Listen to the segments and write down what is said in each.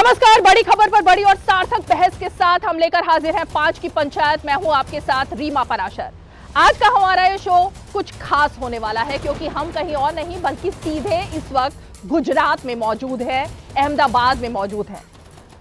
नमस्कार, बड़ी खबर पर बड़ी और सार्थक बहस के साथ हम लेकर हाजिर हैं 5 की पंचायत। मैं हूं आपके साथ रीमा पराशर। आज का हमारा ये शो कुछ खास होने वाला है क्योंकि हम कहीं और नहीं बल्कि सीधे इस वक्त गुजरात में मौजूद है, अहमदाबाद में मौजूद है।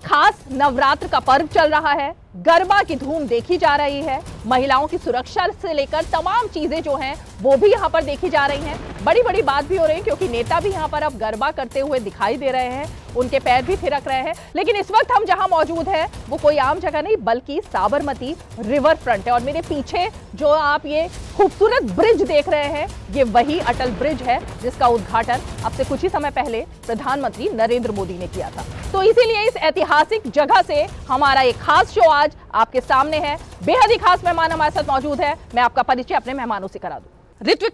खास नवरात्र का पर्व चल रहा है, गरबा की धूम देखी जा रही है, महिलाओं की सुरक्षा से लेकर तमाम चीजें जो हैं वो भी यहाँ पर देखी जा रही हैं। बड़ी बड़ी बात भी हो रही है क्योंकि नेता भी यहाँ पर अब गरबा करते हुए दिखाई दे रहे हैं, उनके पैर भी थिरक रहे हैं। लेकिन इस वक्त हम जहां मौजूद है वो कोई आम जगह नहीं बल्कि साबरमती रिवर फ्रंट है और मेरे पीछे जो आप ये खूबसूरत ब्रिज देख रहे हैं ये वही अटल ब्रिज है जिसका उद्घाटन अब से कुछ ही समय पहले प्रधानमंत्री नरेंद्र मोदी ने किया था। तो इसीलिए इस ऐतिहासिक जगह से हमारा एक खास शो आज आपके सामने है। बेहद ही खास मेहमान हमारे साथ मौजूद है। मैं आपका परिचय अपने मेहमानों से करा दूं। ऋत्विक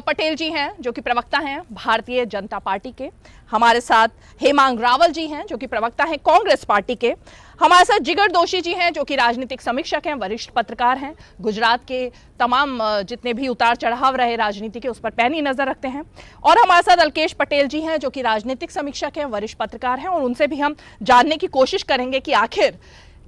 पटेल जी हैं जो कि प्रवक्ता हैं भारतीय जनता पार्टी के। हमारे साथ हेमांग रावल जी हैं जो कि प्रवक्ता हैं कांग्रेस पार्टी के। हमारे साथ जिगर दोषी जी हैं जो कि राजनीतिक समीक्षक हैं, वरिष्ठ पत्रकार हैं, गुजरात के तमाम जितने भी उतार चढ़ाव रहे राजनीति के उस पर पैनी नजर रखते हैं। और हमारे साथ अलकेश पटेल जी हैं जो कि राजनीतिक समीक्षक हैं, वरिष्ठ पत्रकार हैं और उनसे भी हम जानने की कोशिश करेंगे कि आखिर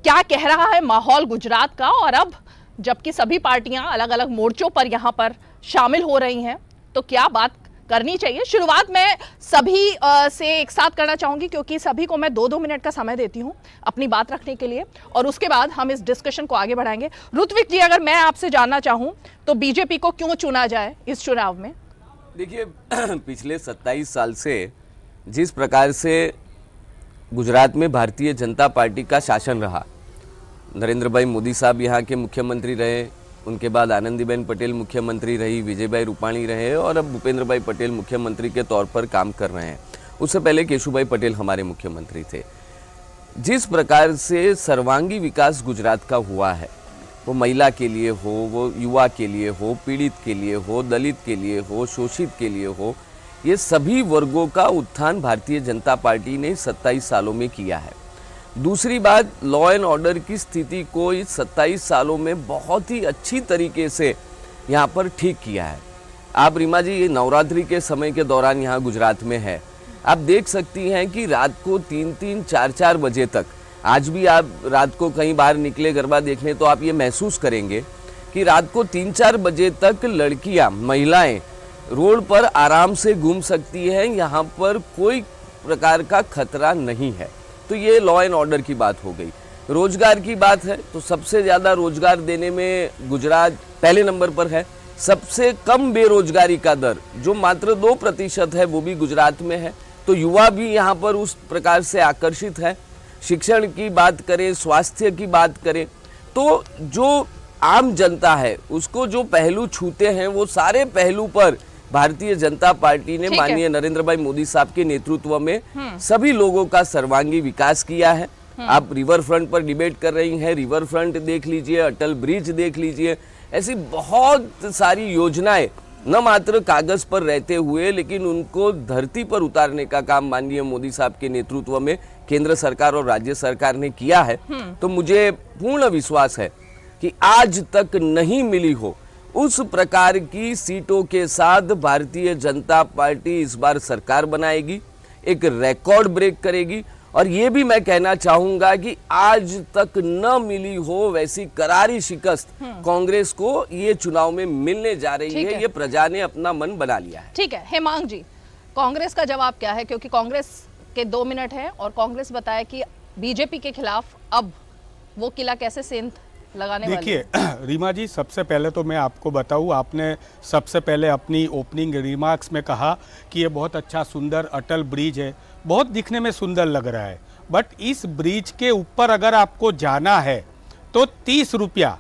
क्या कह रहा है माहौल गुजरात का। और अब जबकि सभी पार्टियां अलग अलग मोर्चों पर यहां पर शामिल हो रही हैं तो क्या बात करनी चाहिए। शुरुआत मैं सभी से एक साथ करना चाहूंगी क्योंकि सभी को मैं 2-2 मिनट का समय देती हूं अपनी बात रखने के लिए और उसके बाद हम इस डिस्कशन को आगे बढ़ाएंगे। ऋत्विक जी, अगर मैं आपसे जानना चाहूं तो बीजेपी को क्यों चुना जाए इस चुनाव में? देखिए, पिछले 27 साल से जिस प्रकार से गुजरात में भारतीय जनता पार्टी का शासन रहा, नरेंद्र भाई मोदी साहब यहाँ के मुख्यमंत्री रहे, उनके बाद आनंदीबेन पटेल मुख्यमंत्री रही, विजय भाई रूपाणी रहे और अब भूपेंद्र भाई पटेल मुख्यमंत्री के तौर पर काम कर रहे हैं। उससे पहले केशुभाई पटेल हमारे मुख्यमंत्री थे। जिस प्रकार से सर्वांगी विकास गुजरात का हुआ है, वो महिला के लिए हो, वो युवा के लिए हो, पीड़ित के लिए हो, दलित के लिए हो, शोषित के लिए हो, ये सभी वर्गों का उत्थान भारतीय जनता पार्टी ने 27 सालों में किया है। दूसरी बात, लॉ एंड ऑर्डर की स्थिति को इस 27 सालों में बहुत ही अच्छी तरीके से यहाँ पर ठीक किया है। आप रीमा जी, ये नवरात्रि के समय के दौरान यहाँ गुजरात में है, आप देख सकती हैं कि रात को 3-3, 4-4 बजे तक, आज भी आप रात को कहीं बाहर निकले गरबा देखने तो आप ये महसूस करेंगे कि रात को 3-4 बजे तक लड़कियाँ, महिलाएँ रोड पर आराम से घूम सकती हैं। यहाँ पर कोई प्रकार का खतरा नहीं है। तो ये लॉ एंड ऑर्डर की बात हो गई। रोजगार की बात है तो सबसे ज़्यादा रोजगार देने में गुजरात पहले नंबर पर है। सबसे कम बेरोजगारी का दर जो मात्र 2% है वो भी गुजरात में है। तो युवा भी यहाँ पर उस प्रकार से आकर्षित है। शिक्षण की बात करें, स्वास्थ्य की बात करें, तो जो आम जनता है उसको जो पहलू छूते हैं वो सारे पहलू पर भारतीय जनता पार्टी ने माननीय नरेंद्र भाई मोदी साहब के नेतृत्व में सभी लोगों का सर्वांगी विकास किया है। आप रिवर फ्रंट पर डिबेट कर रही हैं, रिवर फ्रंट देख लीजिए, अटल ब्रिज देख लीजिए, ऐसी बहुत सारी योजनाएं न मात्र कागज पर रहते हुए लेकिन उनको धरती पर उतारने का काम माननीय मोदी साहब के नेतृत्व में केंद्र सरकार और राज्य सरकार ने किया है। तो मुझे पूर्ण विश्वास है कि आज तक नहीं मिली हो उस प्रकार की सीटों के साथ भारतीय जनता पार्टी इस बार सरकार बनाएगी, एक रिकॉर्ड ब्रेक करेगी। और ये भी मैं कहना चाहूंगा कि आज तक न मिली हो वैसी करारी शिकस्त कांग्रेस को ये चुनाव में मिलने जा रही है। ये प्रजा ने अपना मन बना लिया है। ठीक है हेमांग जी, कांग्रेस का जवाब क्या है? क्योंकि कांग्रेस के 2 मिनट है और कांग्रेस बताया कि बीजेपी के खिलाफ अब वो किला कैसे सेंध लगाने वाली। देखिए रीमा जी, सबसे पहले तो मैं आपको बताऊं, आपने सबसे पहले अपनी ओपनिंग रिमार्क्स में कहा कि ये बहुत अच्छा सुंदर अटल ब्रिज है, बहुत दिखने में सुंदर लग रहा है। बट इस ब्रिज के ऊपर अगर आपको जाना है तो 30 रुपया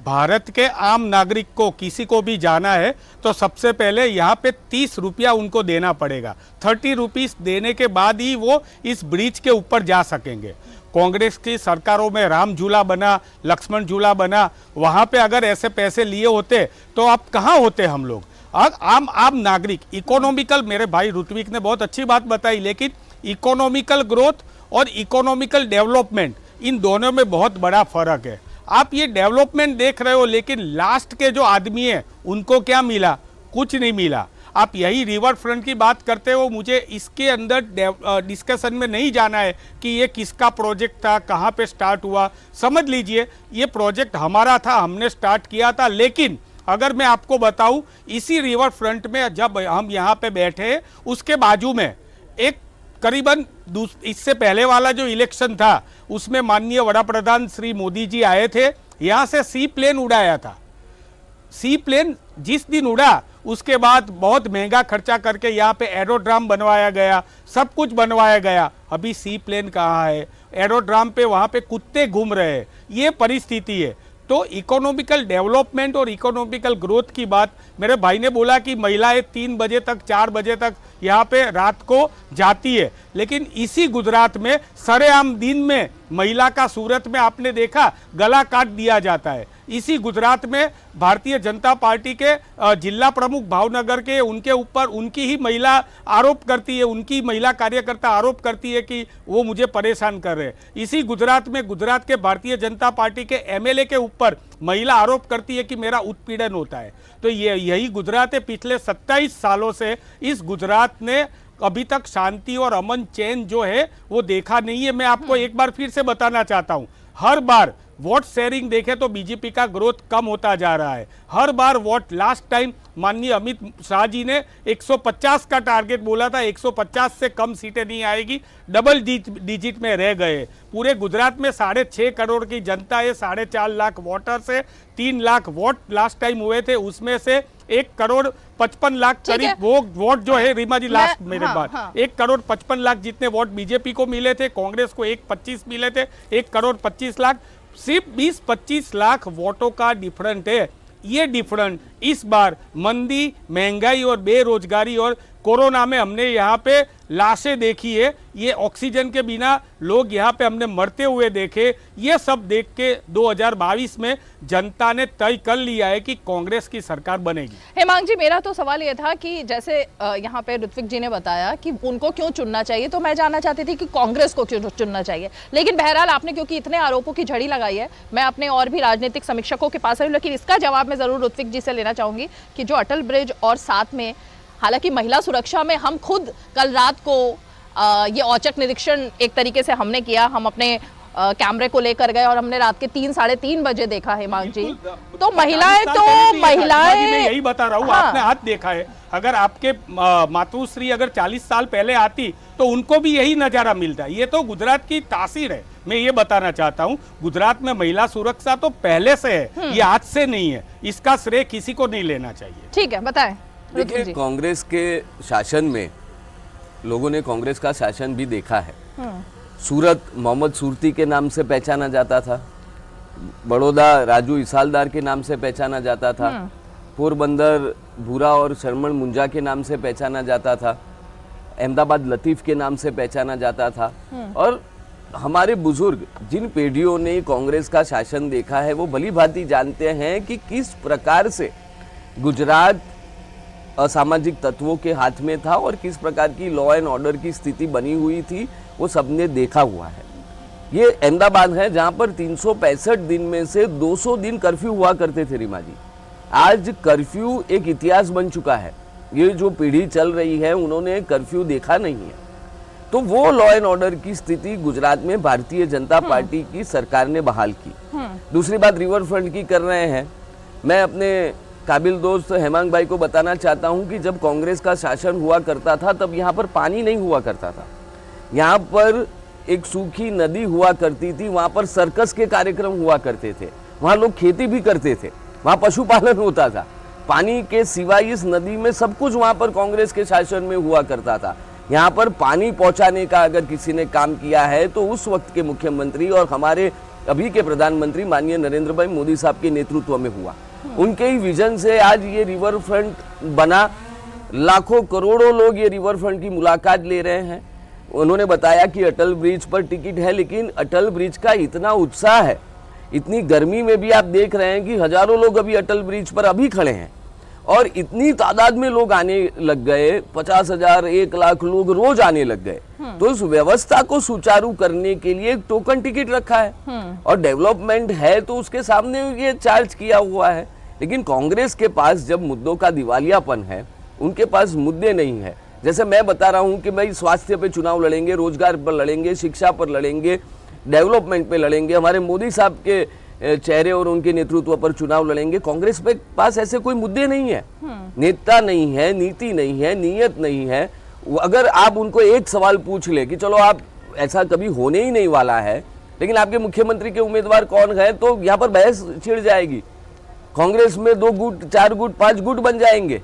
भारत के आम नागरिक को, किसी को भी जाना है तो सबसे पहले यहाँ पे 30 रुपया उनको देना पड़ेगा। 30 रुपीस देने के बाद ही वो इस ब्रिज के ऊपर जा सकेंगे। कांग्रेस की सरकारों में राम झूला बना, लक्ष्मण झूला बना, वहाँ पे अगर ऐसे पैसे लिए होते तो अब कहाँ होते हम लोग। आम नागरिक इकोनॉमिकल, मेरे भाई ऋत्विक ने बहुत अच्छी बात बताई, लेकिन इकोनॉमिकल ग्रोथ और इकोनॉमिकल डेवलपमेंट, इन दोनों में बहुत बड़ा फर्क है। आप ये डेवलपमेंट देख रहे हो लेकिन लास्ट के जो आदमी है उनको क्या मिला? कुछ नहीं मिला। आप यही रिवर फ्रंट की बात करते हो, मुझे इसके अंदर डिस्कशन में नहीं जाना है कि ये किसका प्रोजेक्ट था, कहाँ पे स्टार्ट हुआ। समझ लीजिए ये प्रोजेक्ट हमारा था, हमने स्टार्ट किया था। लेकिन अगर मैं आपको बताऊं, इसी रिवर फ्रंट में जब हम यहाँ पे बैठे, उसके बाजू में एक करीबन इससे पहले वाला जो इलेक्शन था उसमें माननीय वड़ा प्रधान श्री मोदी जी आए थे, यहाँ से सी प्लेन उड़ाया था। सी प्लेन जिस दिन उड़ा उसके बाद बहुत महंगा खर्चा करके यहाँ पे एरोड्राम बनवाया गया, सब कुछ बनवाया गया। अभी सी प्लेन कहाँ है? एरोड्राम पे वहाँ पे कुत्ते घूम रहे हैं। ये परिस्थिति है। तो इकोनॉमिकल डेवलपमेंट और इकोनॉमिकल ग्रोथ की बात, मेरे भाई ने बोला कि महिलाएं 3 बजे तक 4 बजे तक यहाँ पे रात को जाती है, लेकिन इसी गुजरात में सरेआम दिन में महिला का सूरत में आपने देखा गला काट दिया जाता है। इसी गुजरात में भारतीय जनता पार्टी के जिला प्रमुख भावनगर के, उनके ऊपर उनकी ही महिला आरोप करती है, उनकी महिला कार्यकर्ता आरोप करती है कि वो मुझे परेशान कर रहे हैं। इसी गुजरात में गुजरात के भारतीय जनता पार्टी के एमएलए के ऊपर महिला आरोप करती है कि मेरा उत्पीड़न होता है। तो यही गुजरात है। पिछले 27 सालों से इस गुजरात ने अभी तक शांति और अमन चैन जो है वो देखा नहीं है। मैं आपको एक बार फिर से बताना चाहता हूं, हर बार वोट शेयरिंग देखें तो बीजेपी का ग्रोथ कम होता जा रहा है। हर बार वोट, लास्ट टाइम माननीय अमित शाह जी ने 150 का टारगेट बोला था, 150 से कम सीटें नहीं आएगी, डबल डिजिट में रह गए। पूरे गुजरात में 6.5 करोड़ की जनता है, 4.5 लाख वोटर से 3 लाख वोट लास्ट टाइम हुए थे, उसमें से 1 करोड़ 55 लाख करीब वो वोट जो है, रीमा जी लास्ट मेरे बाद 1 करोड़ 55 लाख जितने वोट बीजेपी को मिले थे, कांग्रेस को 1.25 मिले थे, 1 करोड़ 25 लाख, सिर्फ 20-25 लाख वोटों का डिफरेंट है। ये डिफरेंट इस बार मंदी, महंगाई और बेरोजगारी और कोरोना में हमने यहाँ पे लाशें देखी है, ये ऑक्सीजन के बिना लोग यहाँ पे हमने मरते हुए देखे। ये सब देख के 2022 में जनता ने तय कर लिया है कि कांग्रेस की सरकार बनेगी। हेमांग जी, मेरा तो सवाल ये था कि जैसे यहाँ पे ऋत्विक जी ने बताया कि उनको क्यों चुनना चाहिए, तो मैं जानना चाहती थी कि कांग्रेस को क्यों चुनना चाहिए। लेकिन बहरहाल आपने क्योंकि इतने आरोपों की झड़ी लगाई है, मैं अपने और भी राजनीतिक समीक्षकों के पास आई, लेकिन इसका जवाब मैं जरूर ऋत्विक जी से लेना चाहूंगी कि जो अटल ब्रिज और साथ में हालांकि महिला सुरक्षा में हम खुद कल रात को ये औचक निरीक्षण एक तरीके से हमने किया, हम अपने कैमरे को लेकर गए और हमने रात के 3-3:30 बजे देखा हेमांग जी। तो महिलाएं मैं यही बता रहा हूँ, आपने हाथ देखा है। अगर आपके मातुश्री अगर 40 साल पहले आती तो उनको भी यही नजारा मिलता। ये तो गुजरात की तासीर है। मैं ये बताना चाहता हूँ, गुजरात में महिला सुरक्षा तो पहले से है, ये आज से नहीं है। इसका श्रेय किसी को नहीं लेना चाहिए। ठीक है, बताएं। देखिए, कांग्रेस के शासन में लोगों ने कांग्रेस का शासन भी देखा है। सूरत मोहम्मद सूरती के नाम से पहचाना जाता था, बड़ौदा राजू इसालदार के नाम से पहचाना जाता था, पोरबंदर भूरा और शरमण मुंजा के नाम से पहचाना जाता था, अहमदाबाद लतीफ के नाम से पहचाना जाता था। और हमारे बुजुर्ग जिन पीढ़ियों ने कांग्रेस का शासन देखा है वो भली भांति जानते हैं कि किस प्रकार से गुजरात असामाजिक तत्वों के हाथ में था और किस प्रकार की लॉ एंड ऑर्डर की स्थिति बनी हुई थी, वो सबने देखा हुआ है। ये अहमदाबाद है जहां पर 365 दिन में से 200 दिन कर्फ्यू हुआ करते थे रीमा जी। आज कर्फ्यू एक इतिहास बन चुका है। ये जो पीढ़ी चल रही है उन्होंने कर्फ्यू देखा नहीं है। तो वो लॉ एंड ऑर्डर की स्थिति गुजरात में भारतीय जनता पार्टी की सरकार ने बहाल की। दूसरी बात रिवर फ्रंट की कर रहे हैं। मैं अपने काबिल दोस्त हेमांग भाई को बताना चाहता हूं कि जब कांग्रेस का शासन हुआ करता था तब यहाँ पर पानी नहीं हुआ करता था। यहाँ पर एक सूखी नदी हुआ करती थी, वहाँ पर सर्कस के कार्यक्रम हुआ करते थे, वहाँ लोग खेती भी करते थे, वहाँ पशुपालन होता था। पानी के सिवाय इस नदी में सब कुछ वहाँ पर कांग्रेस के शासन में हुआ करता था। यहाँ पर पानी पहुँचाने का अगर किसी ने काम किया है तो उस वक्त के मुख्यमंत्री और हमारे अभी के प्रधानमंत्री माननीय नरेंद्र भाई मोदी साहब के नेतृत्व में हुआ। उनके ही विजन से आज ये रिवर फ्रंट बना। लाखों करोड़ों लोग ये रिवर फ्रंट की मुलाकात ले रहे हैं। उन्होंने बताया कि अटल ब्रिज पर टिकट है, लेकिन अटल ब्रिज का इतना उत्साह है, इतनी गर्मी में भी आप देख रहे हैं कि हजारों लोग अभी अटल ब्रिज पर अभी खड़े हैं और इतनी तादाद में लोग आने लग गए, 50,000 1 लाख लोग रोज आने लग गए। तो इस व्यवस्था को सुचारू करने के लिए एक टोकन टिकट रखा है और डेवलपमेंट है तो उसके सामने ये चार्ज किया हुआ है। लेकिन कांग्रेस के पास जब मुद्दों का दिवालियापन है, उनके पास मुद्दे नहीं है। जैसे मैं बता रहा हूं कि भाई स्वास्थ्य पे चुनाव लड़ेंगे, रोजगार पर लड़ेंगे, शिक्षा पर लड़ेंगे, डेवलपमेंट पे लड़ेंगे, हमारे मोदी साहब के चेहरे और उनके नेतृत्व पर चुनाव लड़ेंगे। कांग्रेस पे पास ऐसे कोई मुद्दे नहीं है, नेता नहीं है, नीति नहीं है, नीयत नहीं है। अगर आप उनको एक सवाल पूछ ले कि चलो आप ऐसा कभी होने ही नहीं वाला है, लेकिन आपके मुख्यमंत्री के उम्मीदवार कौन है, तो यहाँ पर बहस छिड़ जाएगी। कांग्रेस में 2 गुट, 4 गुट, 5 गुट बन जाएंगे।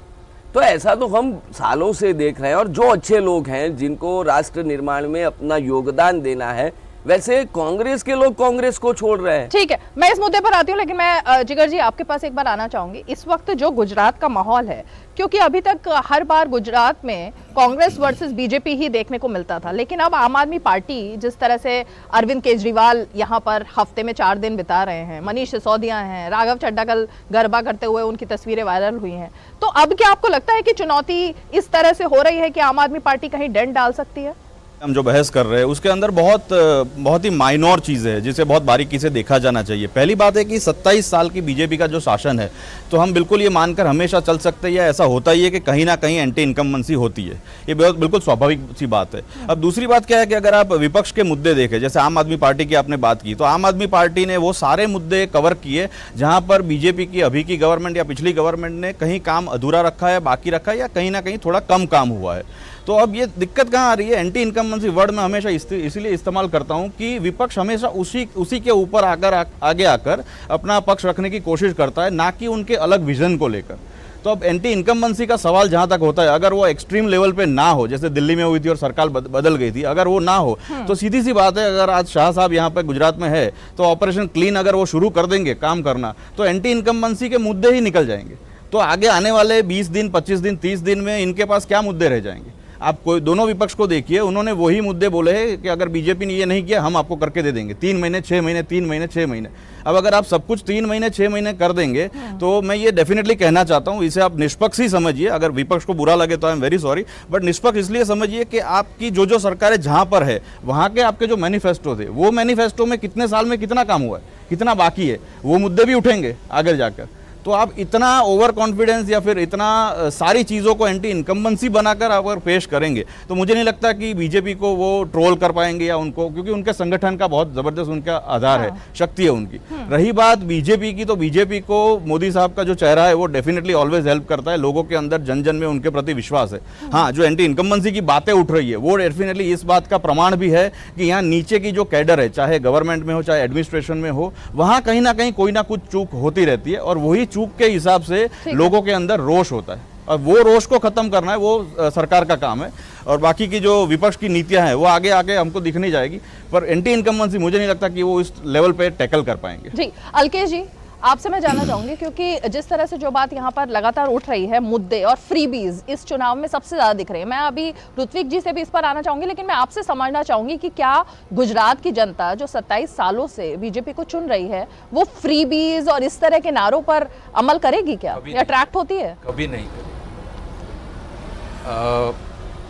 तो ऐसा तो हम सालों से देख रहे हैं। और जो अच्छे लोग हैं जिनको राष्ट्र निर्माण में अपना योगदान देना है, वैसे कांग्रेस के लोग कांग्रेस को छोड़ रहे हैं। ठीक है, मैं इस मुद्दे पर आती हूँ, लेकिन मैं जिगर जी आपके पास एक बार आना चाहूंगी। इस वक्त जो गुजरात का माहौल है, क्योंकि अभी तक हर बार गुजरात में कांग्रेस वर्सेस बीजेपी ही देखने को मिलता था, लेकिन अब आम आदमी पार्टी जिस तरह से अरविंद केजरीवाल यहाँ पर हफ्ते में 4 दिन बिता रहे हैं, मनीष सिसोदिया हैं, राघव चड्ढा कल गरबा करते हुए उनकी तस्वीरें वायरल हुई हैं, तो अब क्या आपको लगता है कि चुनौती इस तरह से हो रही है कि आम आदमी पार्टी कहीं डेंट डाल सकती है? हम जो बहस कर रहे हैं उसके अंदर बहुत ही माइनॉर चीज़ें हैं जिसे बहुत बारीकी से देखा जाना चाहिए। पहली बात है कि 27 साल की बीजेपी का जो शासन है, तो हम बिल्कुल ये मानकर हमेशा चल सकते हैं या ऐसा होता ही है कि कहीं ना कहीं एंटी इनकम्बेंसी होती है, ये बिल्कुल स्वाभाविक सी बात है। अब दूसरी बात क्या है कि अगर आप विपक्ष के मुद्दे देखें, जैसे आम आदमी पार्टी की आपने बात की, तो आम आदमी पार्टी ने वो सारे मुद्दे कवर किए जहाँ पर बीजेपी की अभी की गवर्नमेंट या पिछली गवर्नमेंट ने कहीं काम अधूरा रखा है, बाकी रखा है, या कहीं ना कहीं थोड़ा कम काम हुआ है। तो अब ये दिक्कत कहाँ आ रही है? एंटी इनकम्बेंसी वर्ड में हमेशा इसीलिए इस्तेमाल करता हूँ कि विपक्ष हमेशा उसी के ऊपर आगे आकर अपना पक्ष रखने की कोशिश करता है, ना कि उनके अलग विजन को लेकर। तो अब एंटी इनकम्बेंसी का सवाल जहाँ तक होता है, अगर वो एक्सट्रीम लेवल पे ना हो, जैसे दिल्ली में हुई थी और सरकार बदल गई थी, अगर वो ना हो तो सीधी सी बात है, अगर आज शाह साहब यहाँ पे गुजरात में है तो ऑपरेशन क्लीन अगर वो शुरू कर देंगे काम करना, तो एंटी इनकम्बेंसी के मुद्दे ही निकल जाएंगे। तो आगे आने वाले 20 दिन, 25 दिन, 30 दिन में इनके पास क्या मुद्दे रह जाएंगे? आप कोई दोनों विपक्ष को देखिए, उन्होंने वही मुद्दे बोले हैं कि अगर बीजेपी ने ये नहीं किया हम आपको करके दे देंगे, 3 महीने 6 महीने, 3 महीने 6 महीने। अब अगर आप सब कुछ 3 महीने 6 महीने कर देंगे, तो मैं ये डेफिनेटली कहना चाहता हूँ, इसे आप निष्पक्ष ही समझिए। अगर विपक्ष को बुरा लगे तो I am very sorry, but निष्पक्ष इसलिए समझिए कि आपकी जो सरकारें जहाँ पर है, वहाँ के आपके जो मैनिफेस्टो थे, वो मैनिफेस्टो में कितने साल में कितना काम हुआ है, कितना बाकी है, वो मुद्दे भी उठेंगे आगे जाकर। तो आप इतना ओवर कॉन्फिडेंस या फिर इतना सारी चीज़ों को एंटी इनकम्बेंसी बनाकर अगर पेश करेंगे, तो मुझे नहीं लगता कि बीजेपी को वो ट्रोल कर पाएंगे या उनको, क्योंकि उनके संगठन का बहुत ज़बरदस्त उनका आधार है, शक्ति है उनकी। रही बात बीजेपी की, तो बीजेपी को मोदी साहब का जो चेहरा है वो डेफिनेटली ऑलवेज हेल्प करता है, लोगों के अंदर जन जन में उनके प्रति विश्वास है। हाँ, जो एंटी इनकम्बेंसी की बातें उठ रही है वो डेफिनेटली इस बात का प्रमाण भी है कि यहाँ नीचे की जो कैडर है, चाहे गवर्नमेंट में हो चाहे एडमिनिस्ट्रेशन में हो, वहाँ कहीं ना कहीं कोई ना कुछ चूक होती रहती है, और वही चूक के हिसाब से लोगों के अंदर रोष होता है, और वो रोष को खत्म करना है, वो सरकार का काम है। और बाकी की जो विपक्ष की नीतियां हैं वो आगे आगे हमको दिख नहीं जाएगी, पर एंटी इनकम्बेंसी मुझे नहीं लगता कि वो इस लेवल पे टैकल कर पाएंगे। जी अलकेश जी, आपसे मैं जानना चाहूंगी, क्योंकि जिस तरह से जो बात यहाँ पर लगातार उठ रही है, मुद्दे और फ्रीबीज इस चुनाव में सबसे ज्यादा दिख रहे हैं। मैं अभी ऋत्विक जी से भी इस पर आना चाहूंगी, लेकिन मैं आपसे समझना चाहूंगी कि क्या गुजरात की जनता जो 27 सालों से बीजेपी को चुन रही है, वो फ्रीबीज और इस तरह के नारों पर अमल करेगी क्या, या अट्रैक्ट होती है? कभी नहीं करेगी।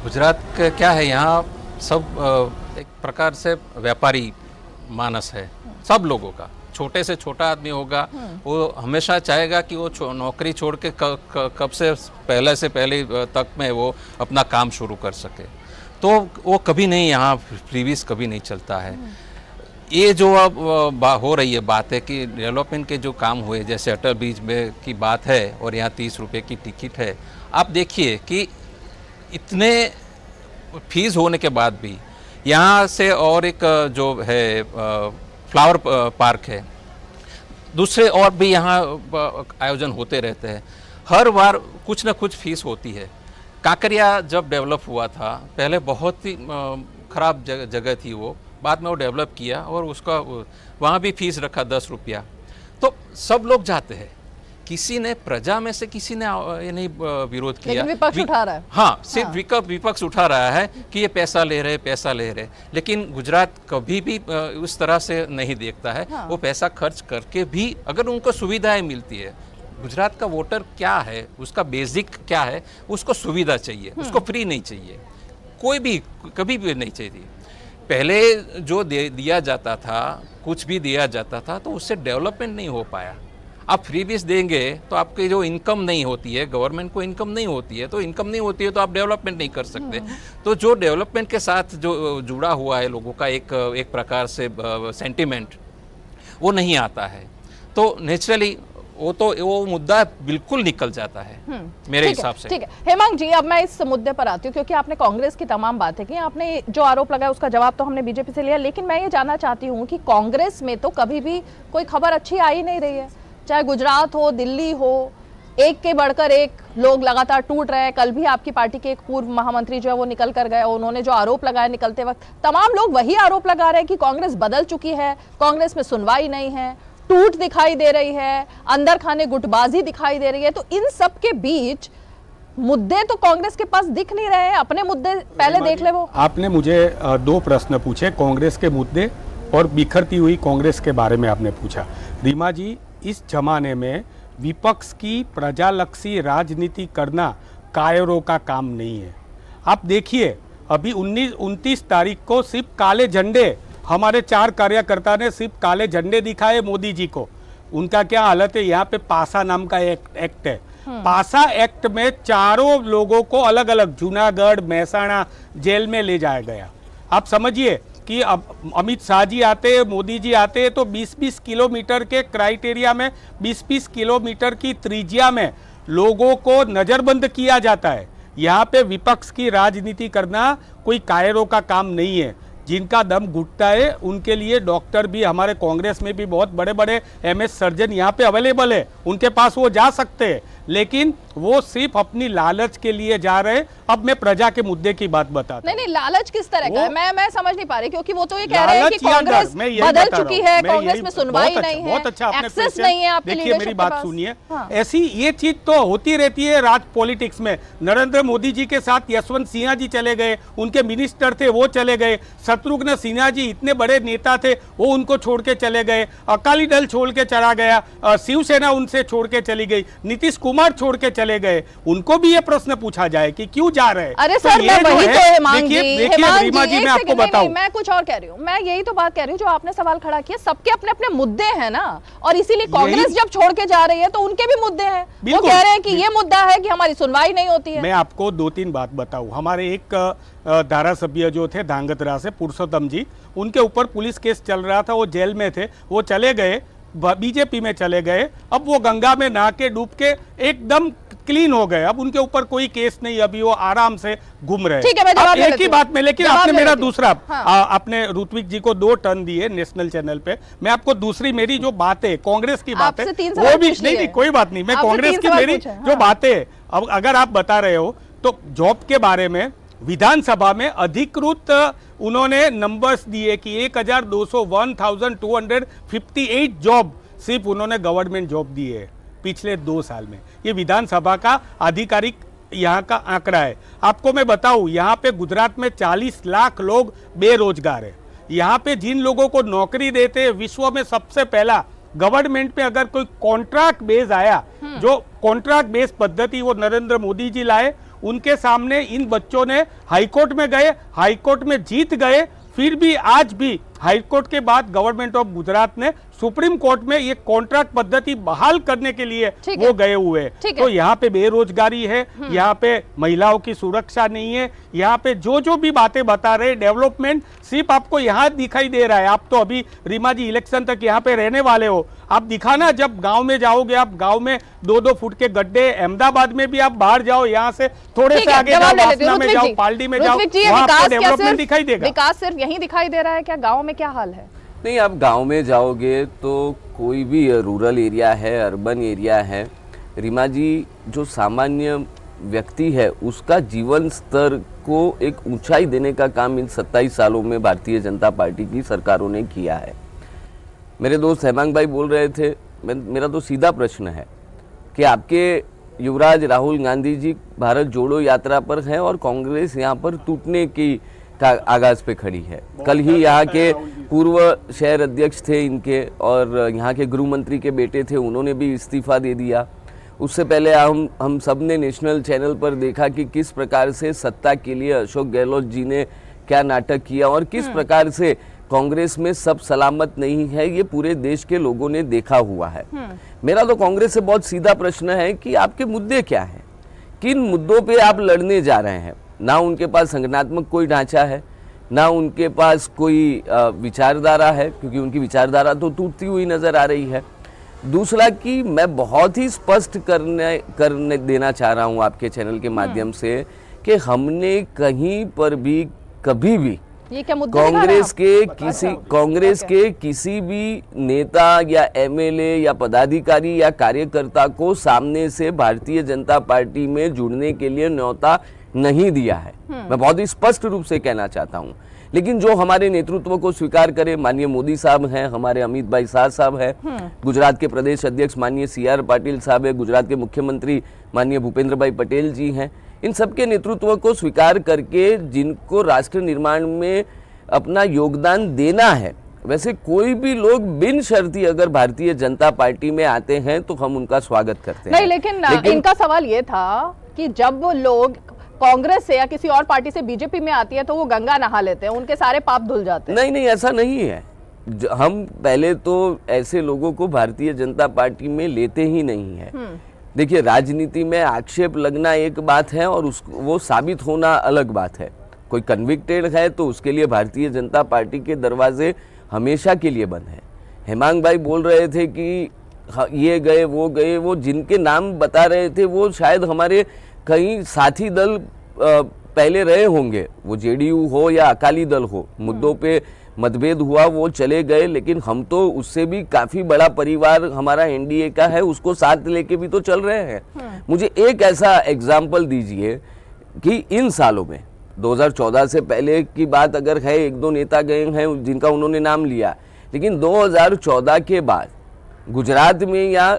गुजरात का क्या है, यहाँ सब एक प्रकार से व्यापारी मानस है सब लोगों का। छोटे से छोटा आदमी होगा, वो हमेशा चाहेगा कि वो नौकरी छोड़ के कब से पहले तक में वो अपना काम शुरू कर सके। तो वो कभी नहीं, यहाँ फ्रीबीज कभी नहीं चलता है। ये जो अब हो रही है बात है कि डेवलपमेंट के जो काम हुए, जैसे अटल ब्रिज में की बात है और यहाँ 30 रुपये की टिकट है। आप देखिए कि इतने फीस होने के बाद भी यहाँ से और एक जो है फ्लावर पार्क है, दूसरे और भी यहाँ आयोजन होते रहते हैं। हर बार कुछ ना कुछ फीस होती है। काकरिया जब डेवलप हुआ था, पहले बहुत ही ख़राब जगह थी वो, बाद में वो डेवलप किया और उसका वहाँ भी फीस रखा 10 रुपया। तो सब लोग जाते हैं, किसी ने प्रजा में से किसी ने ये नहीं विरोध किया। लेकिन विपक्ष उठा रहा है। हाँ, सिर्फ विपक्ष उठा रहा है कि ये पैसा ले रहे। लेकिन गुजरात कभी भी उस तरह से नहीं देखता है। हाँ। वो पैसा खर्च करके भी अगर उनको सुविधाएं मिलती है, गुजरात का वोटर क्या है, उसका बेसिक क्या है, उसको सुविधा चाहिए, उसको फ्री नहीं चाहिए, कोई भी कभी भी नहीं चाहिए। पहले जो दिया जाता था, कुछ भी दिया जाता था, तो उससे डेवलपमेंट नहीं हो पाया। आप फ्रीबीज देंगे तो आपकी जो इनकम नहीं होती है, गवर्नमेंट को इनकम नहीं होती है, तो इनकम नहीं होती है तो आप डेवलपमेंट नहीं कर सकते। तो जो डेवलपमेंट के साथ जो जुड़ा हुआ है लोगों का एक प्रकार से सेंटिमेंट, वो नहीं आता है, तो नेचुरली वो मुद्दा बिल्कुल निकल जाता है मेरे हिसाब से। ठीक है हेमांग जी, अब मैं इस मुद्दे पर आती हूँ क्योंकि आपने कांग्रेस की तमाम बातें की, आपने जो आरोप लगाया उसका जवाब तो हमने बीजेपी से लिया, लेकिन मैं ये जानना चाहती हूँ कि कांग्रेस में तो कभी भी कोई खबर अच्छी आ ही नहीं रही है, चाहे गुजरात हो, दिल्ली हो, एक के बढ़कर एक लोग लगातार टूट रहे हैं। कल भी आपकी पार्टी के एक पूर्व महामंत्री जो है वो निकल कर गए, उन्होंने जो आरोप लगाया निकलते वक्त तमाम लोग वही आरोप लगा रहे हैं कि कांग्रेस बदल चुकी है, कांग्रेस में सुनवाई नहीं है, टूट दिखाई दे रही है, अंदर खाने गुटबाजी दिखाई दे रही है। तो इन सब के बीच मुद्दे तो कांग्रेस के पास दिख नहीं रहे हैं, अपने मुद्दे पहले देख ले वो। आपने मुझे दो प्रश्न पूछे, कांग्रेस के मुद्दे और बिखरती हुई कांग्रेस के बारे में आपने पूछा। रीमा जी, इस जमाने में विपक्ष की प्रजालक्षी राजनीति करना कायरों का काम नहीं है। आप देखिए, अभी 29 तारीख को सिर्फ काले झंडे, हमारे 4 कार्यकर्ता ने सिर्फ काले झंडे दिखाए मोदी जी को। उनका क्या हालत है, यहाँ पे पासा नाम का एक्ट है, पासा एक्ट में चारों लोगों को अलग अलग जूनागढ़, महसाणा जेल में ले जाया गया। आप समझिए कि अब अमित शाह जी आते हैं, मोदी जी आते हैं, तो 20-20 किलोमीटर के क्राइटेरिया में, 20-20 किलोमीटर की त्रिज्या में लोगों को नज़रबंद किया जाता है। यहाँ पे विपक्ष की राजनीति करना कोई कायरों का काम नहीं है। जिनका दम घुटता है उनके लिए डॉक्टर भी, हमारे कांग्रेस में भी बहुत बड़े बड़े MS सर्जन यहाँ पे अवेलेबल है, उनके पास वो जा सकते हैं, लेकिन वो सिर्फ अपनी लालच के लिए जा रहे हैं। अब मैं प्रजा के मुद्दे की बात बताता हूं। नहीं, लालच किस तरह का है, मैं समझ नहीं पा रही, क्योंकि वो तो ये कह रहे हैं कि कांग्रेस बदल चुकी है, कांग्रेस में सुनवाई नहीं है, बहुत अच्छा आपने एक्सेस नहीं है आपके देखिए, लीडरशिप मेरी के बात पास। सुनिए, हाँ। ऐसी ये चीज तो होती रहती है राज पॉलिटिक्स में। नरेंद्र मोदी जी के साथ यशवंत सिन्हा जी चले गए, उनके मिनिस्टर थे वो चले गए, शत्रुघ्न सिन्हा जी इतने बड़े नेता थे वो उनको छोड़ के चले गए, अकाली दल छोड़ के चला गया, शिवसेना उनसे छोड़ के चली गई, नीतीश कुमार छोड़ के चले गए। उनको भी ये प्रश्न पूछा जाए कि क्यों जा रहे हैं। अरे सर, मैं वही तो हेमांग जी, रीमा जी, मैं आपको बताऊं, मैं कुछ और कह रही हूँ, मैं यही तो बात कह रही हूँ जो आपने सवाल खड़ा किया। सबके अपने अपने मुद्दे हैं ना, और इसीलिए कांग्रेस जब छोड़ के जा रही है तो उनके भी मुद्दे हैं। वो कह रहे हैं कि ये मुद्दा है कि हमारी सुनवाई नहीं होती है। मैं आपको 2-3 बात बताऊं। हमारे एक धारासभ्य जो थे धांगध्रा से, पुरुषोत्तम जी, उनके ऊपर पुलिस केस चल रहा था, वो जेल में थे, वो चले गए, बीजेपी में चले गए। अब वो गंगा में नहा के डूब के एकदम क्लीन हो गए, अब उनके ऊपर कोई केस नहीं, अभी वो आराम से घूम रहे हैं। एक ही बात में, लेकिन आपने मेरा दूसरा, आपने ऋत्विक जी को 2 टर्न दिए नेशनल चैनल पे, मैं आपको दूसरी मेरी जो बातें कांग्रेस की बात है वो भी नहीं, कोई बात नहीं, मैं कांग्रेस की मेरी जो बातें, अब अगर आप बता रहे हो तो जॉब के बारे में विधानसभा में अधिकृत उन्होंने नंबर्स दिए कि 1258 जॉब सिर्फ उन्होंने गवर्नमेंट जॉब दिए है पिछले 2 साल में। ये विधानसभा का आधिकारिक यहाँ का आंकड़ा है। आपको मैं बताऊं, यहाँ पे गुजरात में 40 लाख लोग बेरोजगार है। यहाँ पे जिन लोगों को नौकरी देते हैं, विश्व में सबसे पहला गवर्नमेंट में अगर कोई कॉन्ट्रैक्ट बेस आया, जो कॉन्ट्रैक्ट बेस पद्धति वो नरेंद्र मोदी जी लाए, उनके सामने इन बच्चों ने हाईकोर्ट में गए, हाईकोर्ट में जीत गए, फिर भी आज भी हाईकोर्ट के बाद गवर्नमेंट ऑफ गुजरात ने सुप्रीम कोर्ट में ये कॉन्ट्रैक्ट पद्धति बहाल करने के लिए वो गए हुए हैं। तो यहाँ पे बेरोजगारी है, यहाँ पे महिलाओं की सुरक्षा नहीं है, यहाँ पे जो भी बातें बता रहे, डेवलपमेंट सिर्फ आपको यहाँ दिखाई दे रहा है। आप तो अभी रीमा जी इलेक्शन तक यहाँ पे रहने वाले हो, आप दिखाना, जब गांव में जाओगे, आप गांव में 2-2 फुट के गड्ढे, अहमदाबाद में भी आप बाहर जाओ, यहाँ से थोड़े से आगे जाओ, वासना में जाओ, पालडी में जाओ, वहाँ आपको डेवलपमेंट दिखाई देगा। विकास सिर्फ यही दिखाई दे रहा है क्या? गाँव में क्या हाल है? नहीं, आप गांव में जाओगे तो कोई भी रूरल एरिया है, अर्बन एरिया है, रीमा जी, जो सामान्य व्यक्ति है उसका जीवन स्तर को एक ऊंचाई देने का काम इन 27 सालों में भारतीय जनता पार्टी की सरकारों ने किया है। मेरे दोस्त हेमांग भाई बोल रहे थे, मेरा तो सीधा प्रश्न है कि आपके युवराज राहुल गांधी जी भारत जोड़ो यात्रा पर हैं और कांग्रेस यहाँ पर टूटने की आगाज पे खड़ी है। कल ही यहाँ के पूर्व शहर अध्यक्ष थे इनके, और यहाँ के गृह मंत्री के बेटे थे, उन्होंने भी इस्तीफा दे दिया। उससे पहले हम सब ने नेशनल चैनल पर देखा कि किस प्रकार से सत्ता के लिए अशोक गहलोत जी ने क्या नाटक किया और किस प्रकार से कांग्रेस में सब सलामत नहीं है, ये पूरे देश के लोगों ने देखा हुआ है। मेरा तो कांग्रेस से बहुत सीधा प्रश्न है कि आपके मुद्दे क्या हैं, किन मुद्दों पे आप लड़ने जा रहे हैं। ना उनके पास संगठनात्मक कोई ढांचा है, ना उनके पास कोई विचारधारा है, क्योंकि उनकी विचारधारा तो टूटती हुई नजर आ रही है। दूसरा कि मैं बहुत ही स्पष्ट करने देना चाह रहा हूं आपके चैनल के माध्यम से कि हमने कहीं पर भी कभी भी ये क्या मुद्दा दिखा रहे हैं आप? कांग्रेस के किसी भी नेता या एमएलए या पदाधिकारी या कार्यकर्ता को सामने से भारतीय जनता पार्टी में जुड़ने के लिए न्योता नहीं दिया है। मैं बहुत ही स्पष्ट रूप से कहना चाहता हूं। लेकिन जो हमारे नेतृत्व को स्वीकार करे, माननीय मोदी साहब हैं, हमारे अमित भाई शाह साहब हैं, गुजरात के प्रदेश अध्यक्ष माननीय CR पाटिल साहब है, गुजरात के मुख्यमंत्री माननीय भूपेंद्र भाई पटेल जी हैं, इन सबके नेतृत्व को स्वीकार करके जिनको राष्ट्र निर्माण में अपना योगदान देना है, वैसे कोई भी लोग बिन शर्ती अगर भारतीय जनता पार्टी में आते हैं तो हम उनका स्वागत करते हैं। नहीं, लेकिन इनका सवाल ये था कि जब वो लोग कांग्रेस से या किसी और पार्टी से बीजेपी में आती है तो वो गंगा नहा लेते हैं, उनके सारे पाप धुल जाते हैं। नहीं, ऐसा नहीं है। हम पहले तो ऐसे लोगों को भारतीय जनता पार्टी में लेते ही नहीं है। देखिए, राजनीति में आक्षेप लगना एक बात है और वो साबित होना अलग बात है। कोई कन्विक्टेड है तो उसके लिए भारतीय जनता पार्टी के दरवाजे हमेशा के लिए बंद हैं। हेमांग भाई बोल रहे थे कि ये गए, वो जिनके नाम बता रहे थे वो शायद हमारे कई साथी दल पहले रहे होंगे, वो JDU हो या अकाली दल हो, मुद्दों पे मतभेद हुआ, वो चले गए, लेकिन हम तो उससे भी काफी बड़ा परिवार हमारा NDA का है, उसको साथ लेके भी तो चल रहे हैं। मुझे एक ऐसा एग्जाम्पल दीजिए कि इन सालों में 2014 से पहले की बात अगर है, एक दो नेता गए हैं जिनका उन्होंने नाम लिया, लेकिन 2014 के बाद गुजरात में या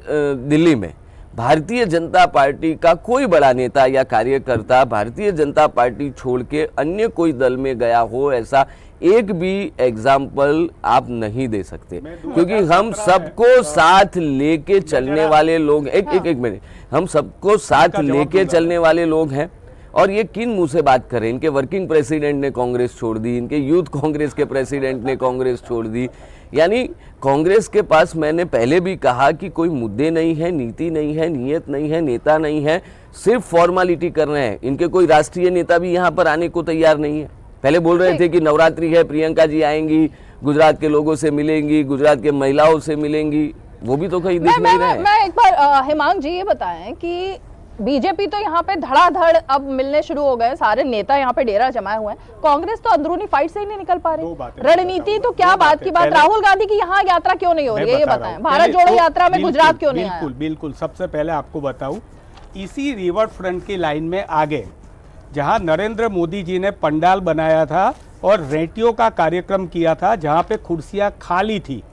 दिल्ली में भारतीय जनता पार्टी का कोई बड़ा नेता या कार्यकर्ता भारतीय जनता पार्टी छोड़ के अन्य कोई दल में गया हो, ऐसा एक भी एग्जाम्पल आप नहीं दे सकते, क्योंकि हम सबको साथ लेके चलने वाले लोग, एक मिनट, हम सबको साथ लेके चलने वाले लोग हैं। और ये किन मुंह से बात करें, इनके वर्किंग प्रेसिडेंट ने कांग्रेस छोड़ दी, इनके यूथ कांग्रेस के प्रेसिडेंट ने कांग्रेस छोड़ दी, यानी कांग्रेस के पास, मैंने पहले भी कहा कि कोई मुद्दे नहीं है, नीति नहीं है, नियत नहीं है, नेता नहीं है, सिर्फ फॉर्मेलिटी कर रहे हैं। इनके कोई राष्ट्रीय नेता भी यहाँ पर आने को तैयार नहीं है। पहले बोल रहे थे कि नवरात्रि है, प्रियंका जी आएंगी, गुजरात के लोगों से मिलेंगी, गुजरात के महिलाओं से मिलेंगी, वो भी तो कहीं दिख नहीं रहे हैं। मैं एक बार हेमांग जी ये बताएं कि बीजेपी तो यहाँ पे धड़ाधड़ अब मिलने शुरू हो गए, सारे नेता यहाँ पे डेरा जमाए हुए हैं, कांग्रेस तो अंदरूनी फाइट से ही नहीं निकल पा रही। रणनीति तो क्या बात की बात, राहुल गांधी की यहाँ यात्रा क्यों नहीं हो रही है, ये बताएं। भारत जोड़ो यात्रा में गुजरात क्यों नहीं आया? बिल्कुल, सबसे पहले आपको बताऊं, इसी रिवर फ्रंट की लाइन में आगे जहां नरेंद्र मोदी जी ने पंडाल बनाया था और रेटियों का कार्यक्रम किया था, जहां पे कुर्सियां खाली थी,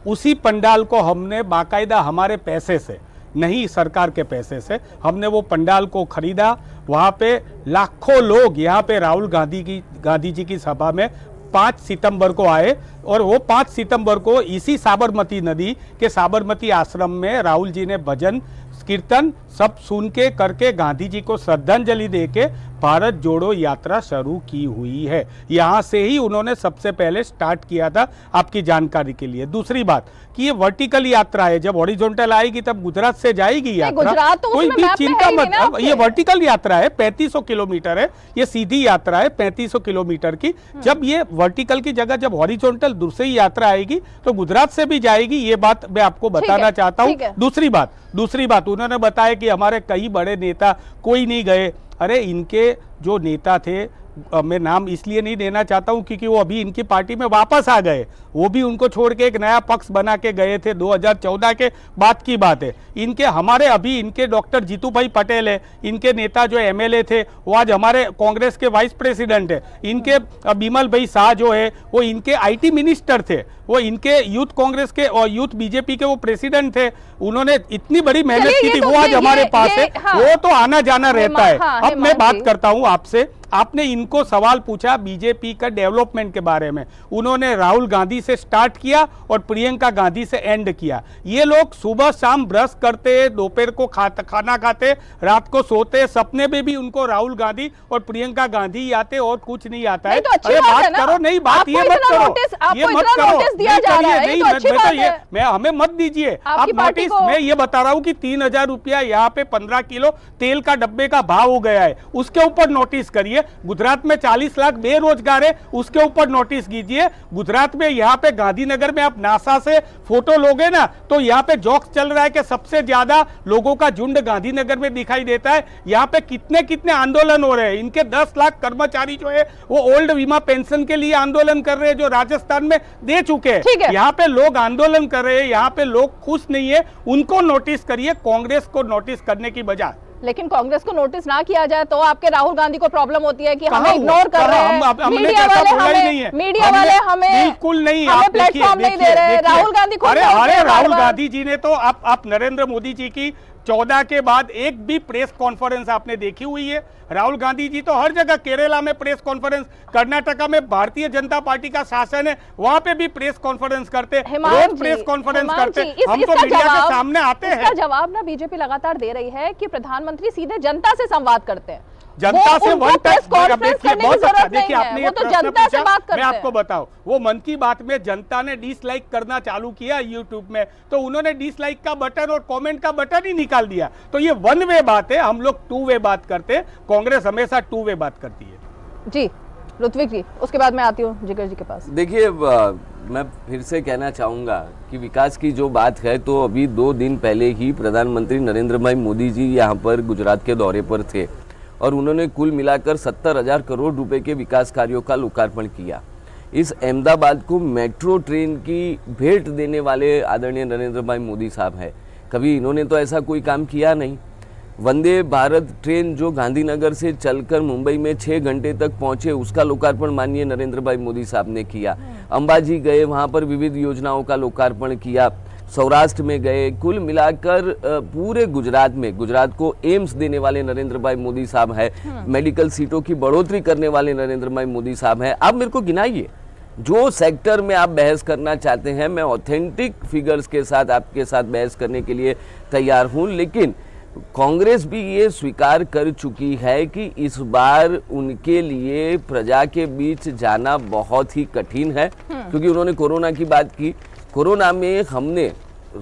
उसी पंडाल को हमने बाकायदा हमारे पैसे से, नहीं सरकार के पैसे से, हमने वो पंडाल को खरीदा। वहाँ पे लाखों लोग यहाँ पे राहुल गांधी जी की सभा में 5 सितंबर को आए और वो 5 सितंबर को इसी साबरमती नदी के साबरमती आश्रम में राहुल जी ने भजन कीर्तन सब सुन के करके गांधी जी को श्रद्धांजलि देके भारत जोड़ो यात्रा शुरू की हुई है। यहाँ से ही उन्होंने सबसे पहले स्टार्ट किया था, आपकी जानकारी के लिए। दूसरी बात कि ये वर्टिकल यात्रा है, जब हॉरिजॉन्टल आएगी तब गुजरात से जाएगी यात्रा, गुजरात तो कोई भी चिंता मत। ये वर्टिकल यात्रा है, 3500 किलोमीटर है, ये सीधी यात्रा है 3500 किलोमीटर की। जब ये वर्टिकल की जगह जब हॉरिजॉन्टल दूसरी यात्रा आएगी तो गुजरात से भी जाएगी, ये बात मैं आपको बताना चाहता हूँ। दूसरी बात उन्होंने बताया कि हमारे कई बड़े नेता कोई नहीं गए। अरे इनके जो नेता थे, मैं नाम इसलिए नहीं देना चाहता हूं क्योंकि वो अभी इनकी पार्टी में वापस आ गए, वो भी उनको छोड़ के एक नया पक्ष बना के गए थे, 2014 के बाद की बात है। इनके हमारे अभी इनके डॉक्टर जीतू भाई पटेल है, इनके नेता जो MLA थे वो आज हमारे कांग्रेस के वाइस प्रेसिडेंट है। इनके बिमल भाई शाह जो है वो इनके IT मिनिस्टर थे, वो इनके यूथ कांग्रेस के और यूथ BJP के वो प्रेसिडेंट थे। उन्होंने इतनी बड़ी मेहनत की थी, वो आज हमारे पास है। वो तो आना जाना रहता है। अब मैं बात करता हूँ आपसे, आपने इनको सवाल पूछा बीजेपी का डेवलपमेंट के बारे में, उन्होंने राहुल गांधी से स्टार्ट किया और प्रियंका गांधी से एंड किया। ये लोग सुबह शाम ब्रश करते, दोपहर को खाना खाते, रात को सोते, सपने में भी उनको राहुल गांधी और प्रियंका गांधी ही आते और कुछ नहीं आता है। तो अच्छी अरे बात है ना? करो, नहीं बात ये मत करो, ये मत करो, दिया जा रहा है, नहीं, ये तो अच्छी बात है। मैं हमें मत दीजिए आप आपकी पार्टी नोटिस। को- मैं ये बता रहा हूँ कि 3000 रुपया यहाँ पे 15 किलो तेल का डब्बे का भाव हो गया है, उसके ऊपर नोटिस करिए। गुजरात में 40 लाख बेरोजगार है, उसके ऊपर नोटिस कीजिए। गुजरात में यहाँ पे गांधीनगर में आप नासा से फोटो लोगे ना तो यहाँ पे जोक्स चल रहा है कि सबसे ज्यादा लोगों का झुंड गांधीनगर में दिखाई देता है। यहाँ पे कितने कितने आंदोलन हो रहे हैं। इनके 10 लाख कर्मचारी जो है वो ओल्ड बीमा पेंशन के लिए आंदोलन कर रहे हैं, जो राजस्थान में दे चुके ठीक है। हैं। यहाँ पे लोग आंदोलन कर रहे हैं, यहाँ पे लोग खुश नहीं है, उनको नोटिस करिए, कांग्रेस को नोटिस करने की बजाय। लेकिन कांग्रेस को नोटिस ना किया जाए तो आपके राहुल गांधी को प्रॉब्लम होती है कि कहाँ हमें हुआ? इग्नोर कर कहाँ? रहे हैं, हमने मीडिया ऐसा वाले बोला ही नहीं है। हमें, मीडिया वाले हमें बिल्कुल नहीं, हमें आप देखिए, प्लेटफॉर्म नहीं दे रहे। देखिए, राहुल गांधी खुद अरे बोलते अरे हैं राहुल बार-बार। गांधी जी ने तो आप नरेंद्र मोदी जी की 14 के बाद एक भी प्रेस कॉन्फ्रेंस आपने देखी हुई है? राहुल गांधी जी तो हर जगह, केरला में प्रेस कॉन्फ्रेंस, कर्नाटका में भारतीय जनता पार्टी का शासन है, वहां पे भी प्रेस कॉन्फ्रेंस करते, रोज प्रेस कॉन्फ्रेंस करते। हम तो मीडिया के सामने आते हैं। इसका जवाब ना बीजेपी लगातार दे रही है कि प्रधानमंत्री सीधे जनता से संवाद करते हैं, जनता से वन प्रेस टच। कॉन्फ्रेंस करने की जरूरत नहीं है, आपने वो ये तो प्रश्न जनता से पूछा, बात करते मैं आपको हैं। बताऊं, वो मन की बात में जनता ने डिसलाइक करना चालू किया यूट्यूब में, तो उन्होंने डिसलाइक का बटन और कमेंट का बटन ही निकाल दिया। तो ये वन वे बात है, हम लोग टू वे बात करते हैं, कांग्रेस हमेशा टू वे बात करती है। जी ऋत्विक जी, उसके बाद मैं आती हूँ जिगर जी के पास। देखिए, मैं फिर से कहना चाहूँगा कि विकास की जो बात है, तो अभी 2 दिन पहले ही प्रधानमंत्री नरेंद्र भाई मोदी जी यहाँ पर गुजरात के दौरे पर थे और उन्होंने कुल मिलाकर 70,000 करोड़ रुपए के विकास कार्यों का लोकार्पण किया। इस अहमदाबाद को मेट्रो ट्रेन की भेंट देने वाले आदरणीय नरेंद्र भाई मोदी साहब हैं। कभी इन्होंने तो ऐसा कोई काम किया नहीं। वंदे भारत ट्रेन जो गांधीनगर से चलकर मुंबई में 6 घंटे तक पहुंचे, उसका लोकार्पण माननीय नरेंद्र भाई मोदी साहब ने किया। अंबाजी गए, वहां पर विविध योजनाओं का लोकार्पण किया। सौराष्ट्र में गए, कुल मिलाकर पूरे गुजरात में, गुजरात को एम्स देने वाले नरेंद्र भाई मोदी साहब हैं। मेडिकल सीटों की बढ़ोतरी करने वाले नरेंद्र भाई मोदी साहब हैं। आप मेरे को गिनाइए जो सेक्टर में आप बहस करना चाहते हैं, मैं ऑथेंटिक फिगर्स के साथ आपके साथ बहस करने के लिए तैयार हूं। लेकिन कांग्रेस भी ये स्वीकार कर चुकी है कि इस बार उनके लिए प्रजा के बीच जाना बहुत ही कठिन है, क्योंकि उन्होंने कोरोना की बात की। कोरोना में हमने,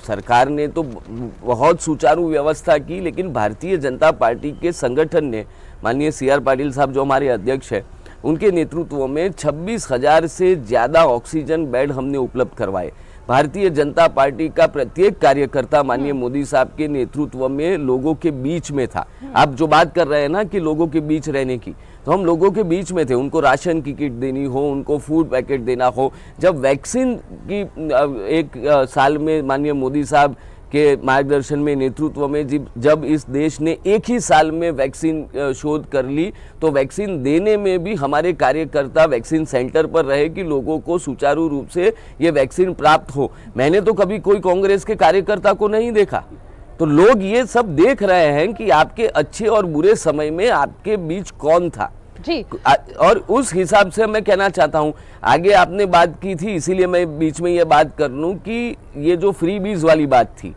सरकार ने तो बहुत सुचारू व्यवस्था की, लेकिन भारतीय जनता पार्टी के संगठन ने, माननीय CR पाटिल साहब जो हमारे अध्यक्ष हैं, उनके नेतृत्व में 26,000 से ज़्यादा ऑक्सीजन बेड हमने उपलब्ध करवाए। भारतीय जनता पार्टी का प्रत्येक कार्यकर्ता माननीय मोदी साहब के नेतृत्व में लोगों के बीच में था। आप जो बात कर रहे हैं ना कि लोगों के बीच रहने की, तो हम लोगों के बीच में थे। उनको राशन की किट देनी हो, उनको फूड पैकेट देना हो। जब वैक्सीन की एक साल में माननीय मोदी साहब के मार्गदर्शन में, नेतृत्व में, जब इस देश ने एक ही साल में वैक्सीन शोध कर ली, तो वैक्सीन देने में भी हमारे कार्यकर्ता वैक्सीन सेंटर पर रहे कि लोगों को सुचारू रूप से ये वैक्सीन प्राप्त हो। मैंने तो कभी कोई कांग्रेस के कार्यकर्ता को नहीं देखा। तो लोग ये सब देख रहे हैं कि आपके अच्छे और बुरे समय में आपके बीच कौन था जी। और उस हिसाब से मैं कहना चाहता हूं, आगे आपने बात की थी, इसीलिए मैं बीच में ये बात कर लूं कि ये जो फ्री बीज वाली बात थी,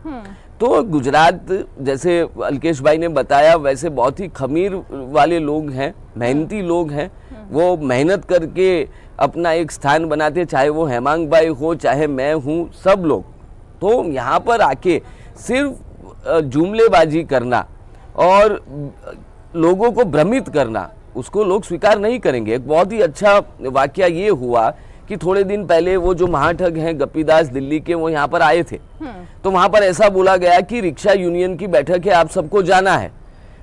तो गुजरात, जैसे अलकेश भाई ने बताया, वैसे बहुत ही खमीर वाले लोग हैं, मेहनती लोग हैं। वो मेहनत करके अपना एक स्थान बनाते, चाहे वो हेमांग भाई हो, चाहे मैं हूं, सब लोग। तो यहाँ पर आके सिर्फ जुमलेबाजी करना और लोगों को भ्रमित करना, उसको लोग स्वीकार नहीं करेंगे। एक बहुत ही अच्छा वाकया ये हुआ कि थोड़े दिन पहले वो जो महाठग हैं गप्पीदास दिल्ली के, वो यहाँ पर आए थे। तो वहां पर ऐसा बोला गया कि रिक्शा यूनियन की बैठक है, आप सबको जाना है।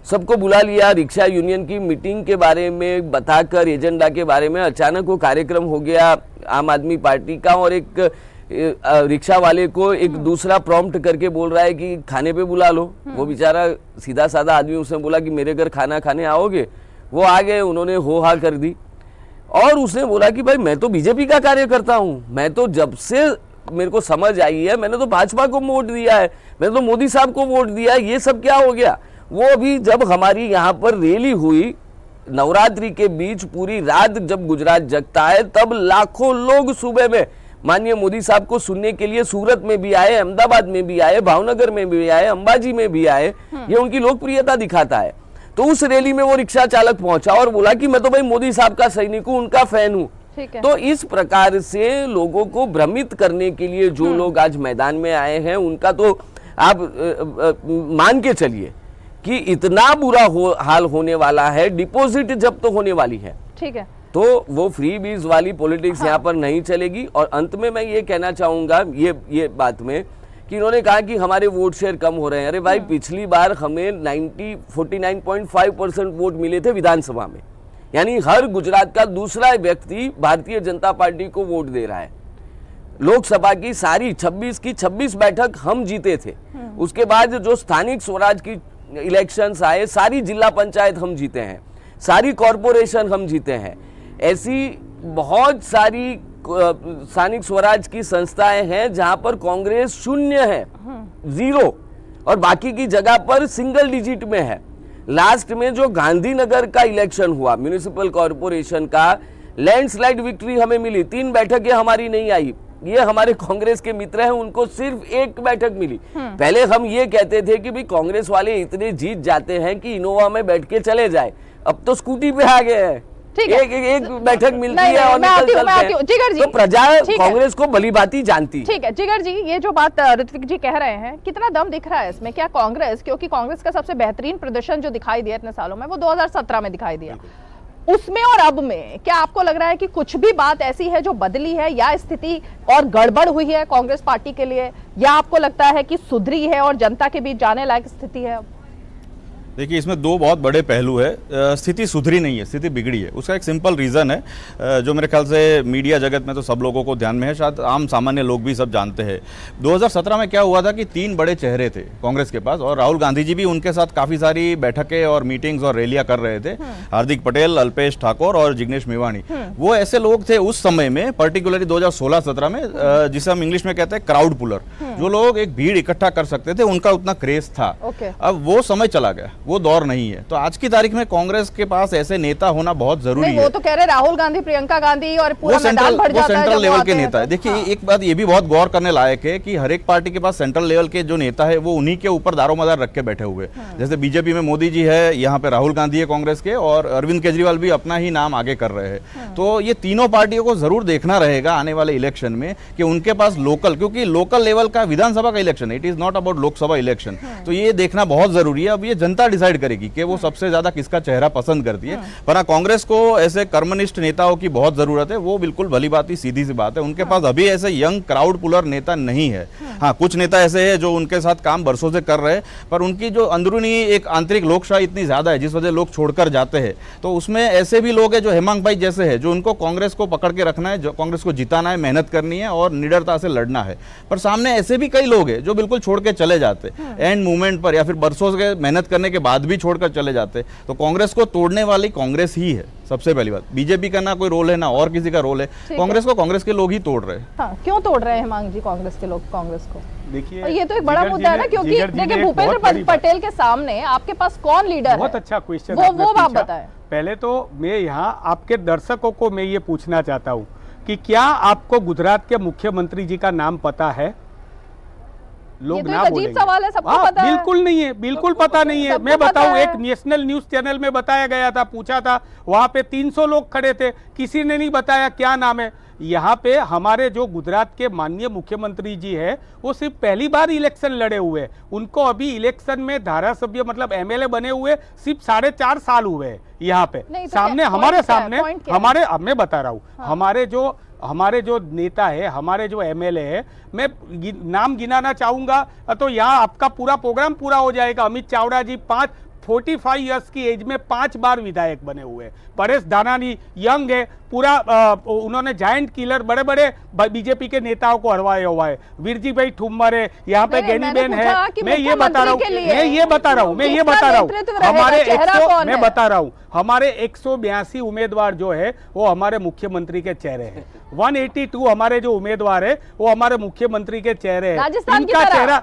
सबको बुला लिया, रिक्शा यूनियन की मीटिंग के बारे में बताकर, एजेंडा के बारे में, अचानक वो कार्यक्रम हो गया आम आदमी पार्टी का, और एक रिक्शा वाले को एक दूसरा प्रॉम्प्ट करके बोल रहा है कि खाने पे बुला लो। वो बेचारा सीधा साधा आदमी, उसने बोला कि मेरे घर खाना खाने आओगे? वो आ गए, उन्होंने हो हा कर दी और उसने बोला कि भाई मैं तो बीजेपी का कार्यकर्ता हूं, मैं तो जब से मेरे को समझ आई है मैंने तो भाजपा को वोट दिया है, मैंने तो मोदी साहब को वोट दिया है, ये सब क्या हो गया? वो अभी जब हमारी यहाँ पर रैली हुई नवरात्रि के बीच पूरी रात जब गुजरात जगता है, तब लाखों लोग सुबह में माननीय मोदी साहब को सुनने के लिए सूरत में भी आए, अहमदाबाद में भी आए, भावनगर में भी आए, अंबाजी में भी आए। ये उनकी लोकप्रियता दिखाता है। तो उस रैली में वो रिक्शा चालक पहुंचा और बोला कि मैं तो भाई मोदी साहब का सैनिक हूं, उनका फैन हूं। तो इस प्रकार से लोगों को भ्रमित करने के लिए जो लोग आज मैदान में आए हैं, उनका तो आप मान के चलिए कि इतना बुरा हाल होने वाला है, डिपॉजिट जब्त तो होने वाली है। ठीक है, तो वो फ्री बीज वाली पॉलिटिक्स यहाँ पर नहीं चलेगी। और अंत में मैं ये कहना चाहूंगा ये बात में कि इन्होंने कहा कि हमारे वोट शेयर कम हो रहे हैं। अरे भाई, पिछली बार हमें 49.5% वोट मिले थे विधानसभा में, यानी हर गुजरात का दूसरा व्यक्ति भारतीय जनता पार्टी को वोट दे रहा है। लोकसभा की सारी 26 की 26 बैठक हम जीते थे। उसके बाद जो स्थानिक स्वराज की इलेक्शंस आए, सारी जिला पंचायत हम जीते हैं, सारी कॉरपोरेशन हम जीते हैं। ऐसी बहुत सारी स्थानिक स्वराज की संस्थाएं हैं जहां पर कांग्रेस 0 है, 0, और बाकी की जगह पर सिंगल डिजिट में है। लास्ट में जो गांधीनगर का इलेक्शन हुआ म्युनिसिपल कॉरपोरेशन का, लैंडस्लाइड विक्ट्री हमें मिली, 3 बैठकें हमारी नहीं आई। ये हमारे कांग्रेस के मित्र हैं, उनको सिर्फ 1 बैठक मिली। पहले हम ये कहते थे कि भाई कांग्रेस वाले इतने जीत जाते हैं कि इनोवा में बैठ के चले जाए, अब तो स्कूटी पे आ गए हैं। एक बैठक मिलती है और निकल चलते हैं। जिगर जी, तो प्रजा कांग्रेस को भलीभांति जानती है। ठीक है जिगर जी, ये जो बात ऋत्विक जी कह रहे हैं, कितना दम दिख रहा है इसमें? क्या कांग्रेस, क्योंकि कांग्रेस का सबसे बेहतरीन प्रदर्शन जो दिखाई दिया इतने सालों में वो 2017 में दिखाई दिया, उसमें और अब में क्या आपको लग रहा है कि कुछ भी बात ऐसी है जो बदली है, या स्थिति और गड़बड़ हुई है कांग्रेस पार्टी के लिए, या आपको लगता है कि सुधरी है और जनता के बीच जाने लायक स्थिति है? देखिए, इसमें 2 बहुत बड़े पहलू है। स्थिति सुधरी नहीं है, स्थिति बिगड़ी है। उसका एक सिंपल रीज़न है जो मेरे ख्याल से मीडिया जगत में तो सब लोगों को ध्यान में है, शायद आम सामान्य लोग भी सब जानते हैं। 2017 में क्या हुआ था कि 3 बड़े चेहरे थे कांग्रेस के पास, और राहुल गांधी जी भी उनके साथ काफ़ी सारी बैठकें और मीटिंग्स और रैलियां कर रहे थे। हार्दिक पटेल, अल्पेश ठाकुर और जिग्नेश मेवाणी, वो ऐसे लोग थे उस समय में, पर्टिकुलरली 2016-17 में, जिसे हम इंग्लिश में कहते हैं क्राउड पुलर। जो लोग एक भीड़ इकट्ठा कर सकते थे, उनका उतना क्रेज था। अब वो समय चला गया, वो दौर नहीं है। तो आज की तारीख में कांग्रेस के पास ऐसे नेता होना बहुत जरूरी है। वो तो कह रहे राहुल गांधी, प्रियंका गांधी और पूरा मैदान भर जाता है, सेंट्रल लेवल के नेता है। देखिए, एक बात ये भी बहुत गौर करने लायक है कि हर एक पार्टी के पास सेंट्रल लेवल के जो नेता है वो उन्हीं के ऊपर दारोमदार रख के बैठे हुए। जैसे बीजेपी में मोदी जी है, यहाँ पे राहुल गांधी है कांग्रेस के, और अरविंद केजरीवाल भी अपना ही नाम आगे कर रहे हैं। तो ये तीनों पार्टियों को जरूर देखना रहेगा आने वाले इलेक्शन में कि उनके पास लोकल, क्योंकि लोकल लेवल का विधानसभा का इलेक्शन है, it is not about Lok Sabha election. तो ये देखना बहुत जरूरी है। अब ये जनता डिसाइड करेगी कि वो सबसे ज्यादा किसका चेहरा पसंद करती है। पर कांग्रेस को ऐसे कर्मनिष्ठ नेताओं की बहुत जरूरत है, वो बिल्कुल भली बात ही, सीधी सी बात है। उनके पास अभी ऐसे यंग क्राउड पुलर नेता नहीं है। हाँ, कुछ नेता ऐसे हैं जो उनके साथ काम बरसों से कर रहे हैं, पर उनकी जो अंदरूनी एक आंतरिक लोकशाही इतनी ज्यादा है जिस वजह लोग छोड़कर जाते हैं। तो उसमें ऐसे भी लोग हैं जो हेमांग भाई जैसे है, जो उनको कांग्रेस को पकड़ के रखना है, जो कांग्रेस को जिताना है, मेहनत करनी है और निडरता से लड़ना है। पर सामने ऐसे भी कई लोग हैं जो बिल्कुल छोड़ के चले जाते एंड मूवमेंट पर, या फिर बरसों से मेहनत करने के बाद भी छोड़कर चले जाते। तो कांग्रेस को तोड़ने वाली कांग्रेस ही है, सबसे पहली बात। बीजेपी का ना कोई रोल है, ना और किसी का रोल है। कांग्रेस को कांग्रेस के लोग ही तोड़ रहे हैं। हाँ, क्यों तोड़ रहे हैं हेमांग जी कांग्रेस के लोग कांग्रेस को? देखिए, ये तो एक बड़ा मुद्दा है ना, क्योंकि देखिए भूपेंद्र पटेल के सामने आपके पास कौन लीडर है? बहुत अच्छा क्वेश्चन वो आप बताएं। पहले तो मैं यहाँ आपके दर्शकों को मैं ये पूछना चाहता हूँ कि क्या आपको गुजरात के मुख्यमंत्री जी का नाम पता है? लोग ना बोलेंगे। अजीब सवाल है, सबको पता है? बिल्कुल नहीं है, बिल्कुल पता नहीं है। मैं बताऊं, एक नेशनल न्यूज चैनल में बताया गया था, पूछा था, वहां पे 300 लोग खड़े थे, किसी ने नहीं बताया क्या नाम है। यहाँ पे हमारे जो गुजरात के माननीय मुख्यमंत्री जी है, वो सिर्फ पहली बार इलेक्शन लड़े हुए। उनको अभी इलेक्शन में धारासभ्य मतलब एमएलए बने हुए सिर्फ 4.5 साल हुए हैं। यहाँ पे सामने, हमारे सामने, हमारे, अब मैं बता रहा हूँ, हमारे जो नेता है, हमारे जो एमएलए है, मैं नाम गिनाना चाहूंगा तो यहाँ आपका पूरा प्रोग्राम पूरा हो जाएगा। अमित चावड़ा जी 45 इयर्स की एज में 5 बार विधायक बने हुए। परेश दानानी यंग है, पूरा उन्होंने जायंट किलर बड़े बड़े बीजेपी के नेताओं को हरवाया हुआ है। वीरजी भाई ठुम्मर है, यहाँ पे गैनीबेन है। मैं ये बता रहा हूँ, हमारे 182 उम्मीदवार जो है वो हमारे मुख्यमंत्री के चेहरे हैं। 182 हमारे जो उम्मीदवार है वो हमारे मुख्यमंत्री के चेहरे हैं। इनका चेहरा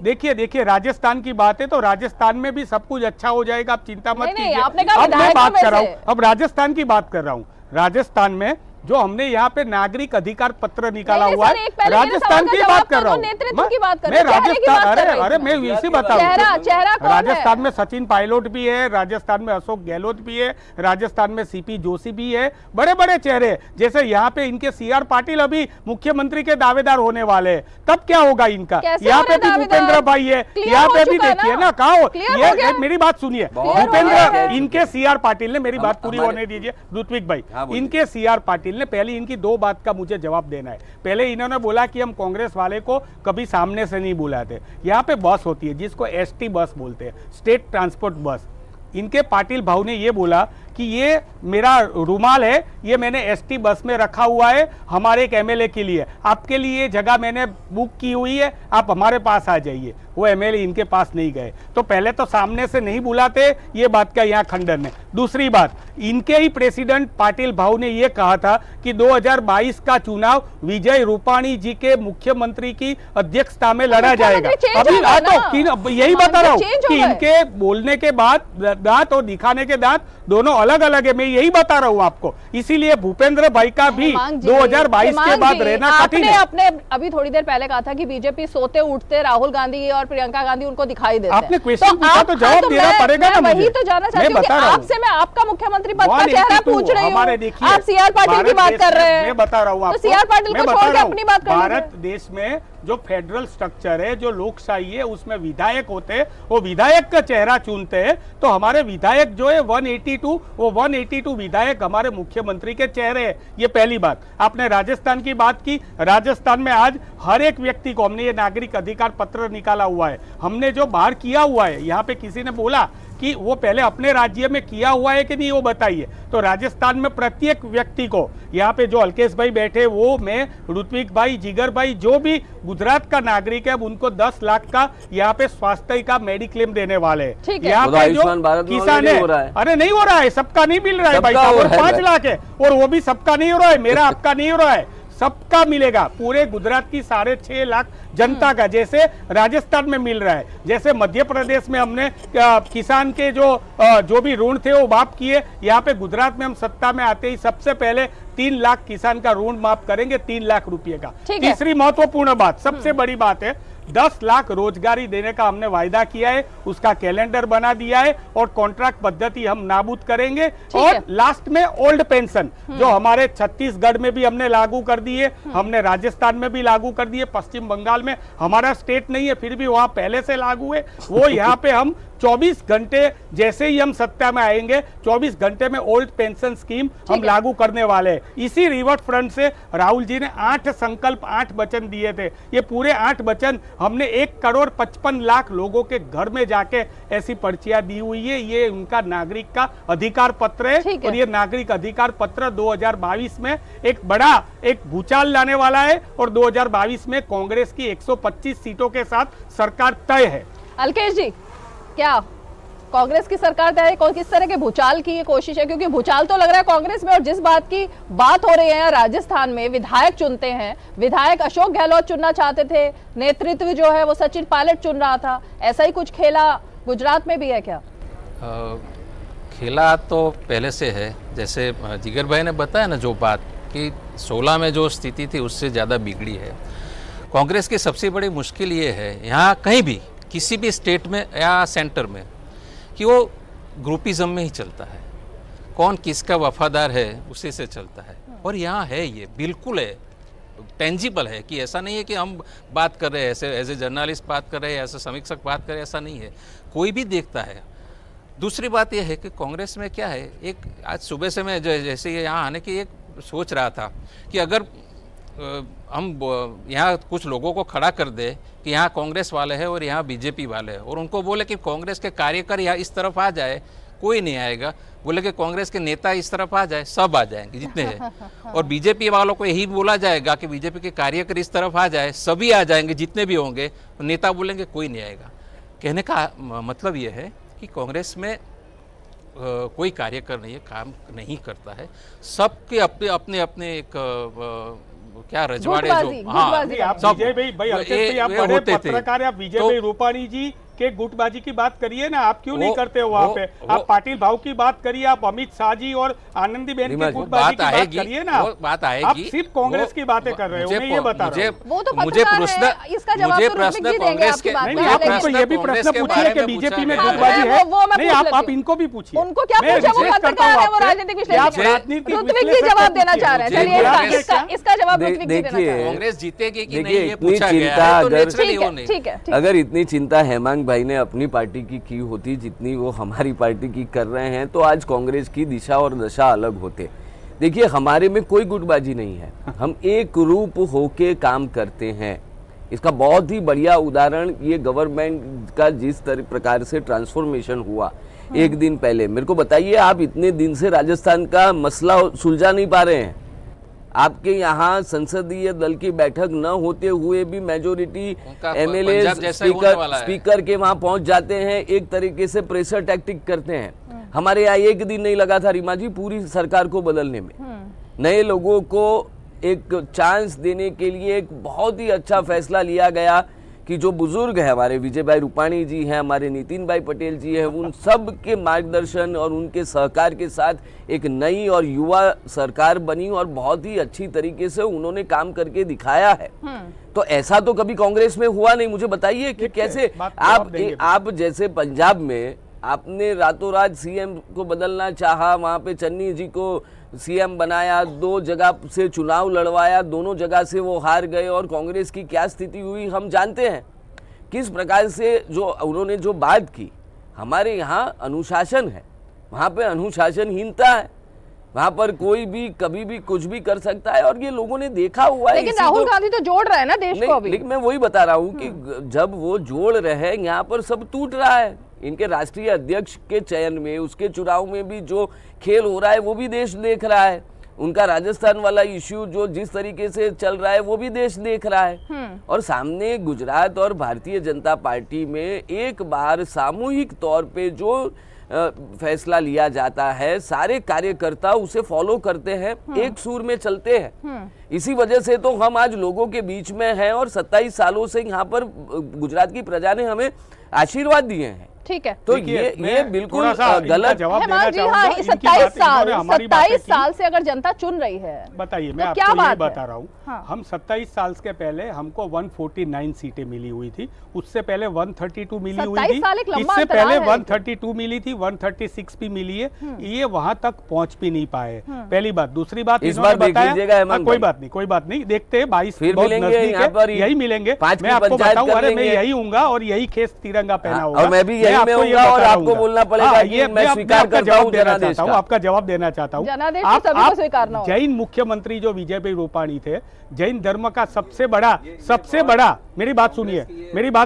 देखिए राजस्थान की बात है तो राजस्थान में भी सब कुछ अच्छा हो जाएगा, आप चिंता मत नहीं, कीजिए। आपने कहा अब मैं विधायकों बात में कर रहा से। हूँ, अब राजस्थान की बात कर रहा हूँ। राजस्थान में जो हमने यहाँ पे नागरिक अधिकार पत्र निकाला नहीं, हुआ सर, है, एक पहले मेरे राजस्थान सवाल का की जवाब बात कर करो, रहा हूँ नेतृत्व की बात कर मैं रहे हैं, चेहरे की राजस्थान, बात कर अरे रही अरे हूँ। मैं इसी बता रहा हूँ। चेहरा कौन है? राजस्थान में सचिन पायलट भी है, राजस्थान में अशोक गहलोत भी है, राजस्थान में सीपी जोशी भी है, बड़े बड़े चेहरे। जैसे यहाँ पे इनके सीआर पाटिल अभी मुख्यमंत्री के दावेदार होने वाले हैं, तब क्या होगा इनका? कैसे यहाँ हो पे रहे भी दावेदार? भूपेंद्र भाई है, Clear यहाँ हो पे भी चुका है देखिए ना? ना, कहा Clear हो गया? ये मेरी बात सुनिए, Clear हो गया भूपेंद्र है? इनके सीआर पाटिल ने, मेरी बात पूरी हमारे- होने दीजिए ऋत्विक भाई, हाँ, बोलिए। इनके सीआर पाटिल ने पहले इनकी दो बात का मुझे जवाब देना है। पहले इन्होंने बोला कि हम कांग्रेस वाले को कभी सामने से नहीं बुलाते। यहाँ पे बस होती है जिसको एसटी बस बोलते हैं, स्टेट ट्रांसपोर्ट बस। इनके पाटिल भाऊ ने ये बोला कि ये मेरा रुमाल है, ये मैंने एसटी बस में रखा हुआ है हमारे एक एमएलए के लिए, आपके लिए जगह मैंने बुक की हुई है, आप हमारे पास आ जाइए। वो एमएलए इनके पास नहीं गए। तो पहले तो सामने से नहीं बुलाते, ये बात का यहाँ खंडन है। दूसरी बात, इनके ही प्रेसिडेंट पाटिल भाऊ ने ये कहा था कि 2022 का चुनाव विजय रूपाणी जी के मुख्यमंत्री की अध्यक्षता में लड़ा जाएगा। change अभी होगा ना? यही बता रहा हूँ change हो कि गए। इनके बोलने के बाद दांत और दिखाने के दांत दोनों अलग अलग है, मैं यही बता रहा हूँ आपको। इसीलिए भूपेंद्र भाई का भी हेमांग जी, 2022 के हेमांग बाद जी, रहना कठिन आपने है। अपने अभी थोड़ी देर पहले कहा था कि बीजेपी सोते उठते राहुल गांधी और प्रियंका गांधी उनको दिखाई देते हैं। आपने question पूछा तो जवाब हाँ, देना पड़ेगा ना मैं मुझे। वही तो जानना चाहती मैं हूँ कि बता रहा हूँ। आपसे मैं आपका मुख्यमंत्री पद का 182 चेहरा पूछ रही हमारे हूँ, देखिए, आप सीआर पाटिल की भारत बात देश कर रहे में- हैं। मैं बता रहा हूँ तो आपको, सीआर पाटिल मैं को बता छोड़ के रहा हूँ, अपनी बात कर लीजिए। भारत देश में जो फेडरल स्ट्रक्चर है, जो लोकशाही है, उसमें विधायक होते हैं, वो विधायक का चेहरा चुनते हैं। तो हमारे विधायक जो है 182, वो 182 विधायक हमारे मुख्यमंत्री के चेहरे हैं। ये पहली बात। आपने राजस्थान की बात की, राजस्थान में आज हर एक व्यक्ति को हमने ये नागरिक अधिकार पत्र निकाला हुआ है। हमने जो बाहर किया हुआ है, यहाँ पे किसी ने बोला कि वो पहले अपने राज्य में किया हुआ है कि नहीं, वो बताइए। तो राजस्थान में प्रत्येक व्यक्ति को, यहाँ पे जो अलकेश भाई बैठे, वो, मैं, ऋत्विक भाई, जिगर भाई, जो भी गुजरात का नागरिक है, उनको 10 लाख का यहाँ पे स्वास्थ्य का मेडिक्लेम देने वाले हैं। ठीक है। यहाँ वो तो पे आयुष्मान जो भारत में किसान already है, हो रहा है। अरे नहीं हो रहा है, सबका नहीं मिल रहा है भाई सबका साहब, हो और रहा है 5 लाख है, और वो भी सबका नहीं हो रहा है, मेरा आपका नहीं हो रहा है, सबका मिलेगा। पूरे गुजरात की 6.5 लाख जनता का, जैसे राजस्थान में मिल रहा है, जैसे मध्य प्रदेश में हमने किसान के जो भी ऋण थे वो माफ किए। यहाँ पे गुजरात में हम सत्ता में आते ही सबसे पहले 3 लाख किसान का ऋण माफ करेंगे, 3 लाख रुपए का। ठीक है। तीसरी महत्वपूर्ण बात, सबसे बड़ी बात है, 10 लाख रोजगारी देने का हमने वायदा किया है, उसका कैलेंडर बना दिया है, और कॉन्ट्रैक्ट पद्धति हम नाबूद करेंगे। और लास्ट में ओल्ड पेंशन, जो हमारे छत्तीसगढ़ में भी हमने लागू कर दी है, हमने राजस्थान में भी लागू कर दी है, पश्चिम बंगाल में, हमारा स्टेट नहीं है फिर भी वहां पहले से लागू है, वो यहाँ पे हम 24 घंटे, जैसे ही हम सत्ता में आएंगे, 24 घंटे में ओल्ड पेंशन स्कीम हम लागू करने वाले हैं। इसी रिवर्ट फ्रंट से राहुल जी ने 8 संकल्प 8 वचन दिए थे। ये पूरे 8 वचन हमने 1,55,00,000 लोगों के घर में जाके ऐसी पर्चियां दी हुई है। ये उनका नागरिक का अधिकार पत्र है, और ये नागरिक अधिकार पत्र 2022 में एक बड़ा एक भूचाल लाने वाला है, और 2022 में कांग्रेस की 125 सीटों के साथ सरकार तय है। अलकेश जी, क्या कांग्रेस की सरकार तय है? किस तरह के भूचाल की ये कोशिश है? क्योंकि भूचाल तो लग रहा है कांग्रेस में, और जिस बात की बात हो रही है, राजस्थान में विधायक चुनते हैं, विधायक अशोक गहलोत चुनना चाहते थे, नेतृत्व जो है वो सचिन पायलट चुन रहा था, ऐसा ही कुछ खेला गुजरात में भी है क्या? खेला तो पहले से है, जैसे जिगर भाई ने बताया ना, जो बात कि 16 में जो स्थिति थी उससे ज़्यादा बिगड़ी है। कांग्रेस की सबसे बड़ी मुश्किल ये है यहाँ कहीं भी, किसी भी स्टेट में या सेंटर में, कि वो ग्रुपिज्म में ही चलता है, कौन किसका वफादार है उसी से चलता है। और यहाँ है, ये बिल्कुल है, टेंजिबल है, कि ऐसा नहीं है कि हम बात कर रहे हैं ऐसे एज ए जर्नलिस्ट बात कर रहे हैं, ऐसे समीक्षक बात कर रहे हैं, ऐसा नहीं है, कोई भी देखता है। दूसरी बात यह है कि कांग्रेस में क्या है, एक आज सुबह से मैं जैसे यहाँ आने की एक सोच रहा था कि अगर हम यहाँ कुछ लोगों को खड़ा कर दे कि यहाँ कांग्रेस वाले हैं और यहाँ बीजेपी वाले हैं, और उनको बोले कि कांग्रेस के कार्यकर यहाँ इस तरफ आ जाए, कोई नहीं आएगा। बोले कि कांग्रेस के नेता इस तरफ आ जाए, सब आ जाएंगे जितने हैं, और बीजेपी वालों को यही बोला जाएगा कि बीजेपी के कार्यकर इस तरफ आ जाए, सभी आ जाएंगे जितने भी होंगे, नेता बोलेंगे कोई नहीं आएगा। कहने का मतलब ये है कि कांग्रेस में कोई कार्यकर नहीं है, काम नहीं करता है, सबके अपने अपने अपने एक क्या रजवाड़े जो, हाँ, आप विजय भाई, अलकेश भाई, आप बड़े पत्रकार हैं, आप विजय भाई रूपाणी जी के गुटबाजी की बात करिए ना, आप क्यों नहीं करते हो वहाँ पे? आप पाटिल भाव की बात करिए, आप अमित शाह जी और आनंदीबेन की गुटबाजी की बात करिए ना। बात आएगी, आप सिर्फ कांग्रेस की बातें कर रहे हो, मैं ये बता रहा हूँ। वो तो मुझे पत्रकार प्रश्न है, इसका जवाब तो प्रश्न ऋत्विक जी देंगे कांग्रेस आपकी के बात नहीं, में। आप लेकिन- उनको ये भी प्रश्न पूछिए कि बीजेपी में पूछा गुटबाजी गया। है। वो मैं नहीं, पूछ आप लेती हूँ। इनको भी पूछिए। उनको क्या मैं पूछे, वो रिक्वेस्ट करता पत्रकार हूँ है, वो आपसे राजनीतिक कि आप विश्लेषक है। राजनीतिक ऋत्विक जी विश्लेषक जवाब को देना चाह रहे हैं, पूछिए। चलिए कांग्रेस इसका जवाब ऋत्विक जी देना देखिए, चाह रहे हैं। कांग्रेस जीतेगी कि नहीं देखिए, ये इतनी पूछा गया चिंता है, तो अगर- नेचुरली ठीक है, होनी। ठीक है, ठीक है। अगर इतनी चिंता हेमांग भाई ने अपनी पार्टी की होती जितनी वो हमारी पार्टी की कर रहे हैं, तो आज कांग्रेस की दिशा और दशा अलग होते। देखिए, हमारे में कोई गुटबाजी नहीं है, हम एक रूप होके काम करते हैं। इसका बहुत ही बढ़िया उदाहरण ये गवर्नमेंट का जिस प्रकार से ट्रांसफॉर्मेशन हुआ एक दिन पहले। मेरे को बताइए, आप इतने दिन से राजस्थान का मसला सुलझा नहीं पा रहे हैं। आपके यहाँ संसदीय दल की बैठक न होते हुए भी मेजोरिटी उनका एमएलए पंजाब जैसा ही होने वाला है। स्पीकर के वहां पहुंच जाते हैं, एक तरीके से प्रेशर टैक्टिक करते हैं। हमारे यहाँ एक दिन नहीं लगा था रीमा जी पूरी सरकार को बदलने में। नए लोगों को एक चांस देने के लिए एक बहुत ही अच्छा फैसला लिया गया कि जो बुजुर्ग है, हमारे विजय भाई रूपाणी जी हैं, हमारे नितिन भाई पटेल जी हैं, उन सब के मार्गदर्शन और उनके सहकार के साथ एक नई और युवा सरकार बनी और बहुत ही अच्छी तरीके से उन्होंने काम करके दिखाया है। तो ऐसा तो कभी कांग्रेस में हुआ नहीं। मुझे बताइए कि कैसे आप जैसे पंजाब में आपने रातों रात सीएम को बदलना चाहा, वहां पे चन्नी जी को सीएम बनाया, 2 जगह से चुनाव लड़वाया, दोनों जगह से वो हार गए और कांग्रेस की क्या स्थिति हुई हम जानते हैं। किस प्रकार से जो उन्होंने जो बात की, हमारे यहाँ अनुशासन है, वहाँ पे अनुशासनहीनता है, वहाँ पर कोई भी कभी भी कुछ भी कर सकता है और ये लोगों ने देखा हुआ है। लेकिन राहुल गांधी तो जोड़ रहे हैं ना देश को अभी। लेकिन मैं वही बता रहा हूँ कि जब वो जोड़ रहे हैं, यहाँ पर सब टूट रहा है। इनके राष्ट्रीय अध्यक्ष के चयन में, उसके चुनाव में भी जो खेल हो रहा है वो भी देश देख रहा है। उनका राजस्थान वाला इश्यू जो जिस तरीके से चल रहा है वो भी देश देख रहा है। और सामने गुजरात और भारतीय जनता पार्टी में एक बार सामूहिक तौर पे जो फैसला लिया जाता है, सारे कार्यकर्ता उसे फॉलो करते हैं, एक सुर में चलते हैं। इसी वजह से तो हम आज लोगों के बीच में हैं और 27 सालों से यहाँ पर गुजरात की प्रजा ने हमें आशीर्वाद दिए हैं। ठीक है, तो ये बिल्कुल गलत जवाब देना हेमांग जी। हाँ, चाहूंगा। 27 साल से अगर जनता चुन रही है, बताइए, तो मैं क्या आपको ये बात है? बता रहा हूँ। हाँ। हम 27 साल के पहले हमको 149 सीटें मिली हुई थी, उससे पहले 132 मिली हुई 27 थी, साल एक लंबा इससे अंतराल पहले है। 132 मिली थी, 136 भी मिली है। ये वहां तक पहुंच भी नहीं पाए। पहली बात। दूसरी बात, इस इन्होंने बार देख लीजिएगा बताया, हेमंत कोई भाई। बात नहीं, कोई बात नहीं, देखते हैं। 22 फिर बहुत मिलेंगे नजदीक यहाँ पर है, यही मिलेंगे। 5 की मैं आपको पंचायत बताऊं, कर अरे मैं लेंगे। यही हूँगा और यही खेस तिरंगा पहना हाँ, होगा। और मैं भी यही आपको में ये होऊंगा और बता आपको रहूंगा। बोलना पड़ेगा हाँ, कि ये मैं स्वीकार आपका करता हूं जवाब देना जनादेश चाहता हूँ, का। आपका जवाब देना चाहता हूँ। जनादेश तो सभी को स्वीकारना होगा। जैन मुख्यमंत्री जो विजय भाई रूपाणी थे, जैन धर्म का सबसे बड़ा मेरी बात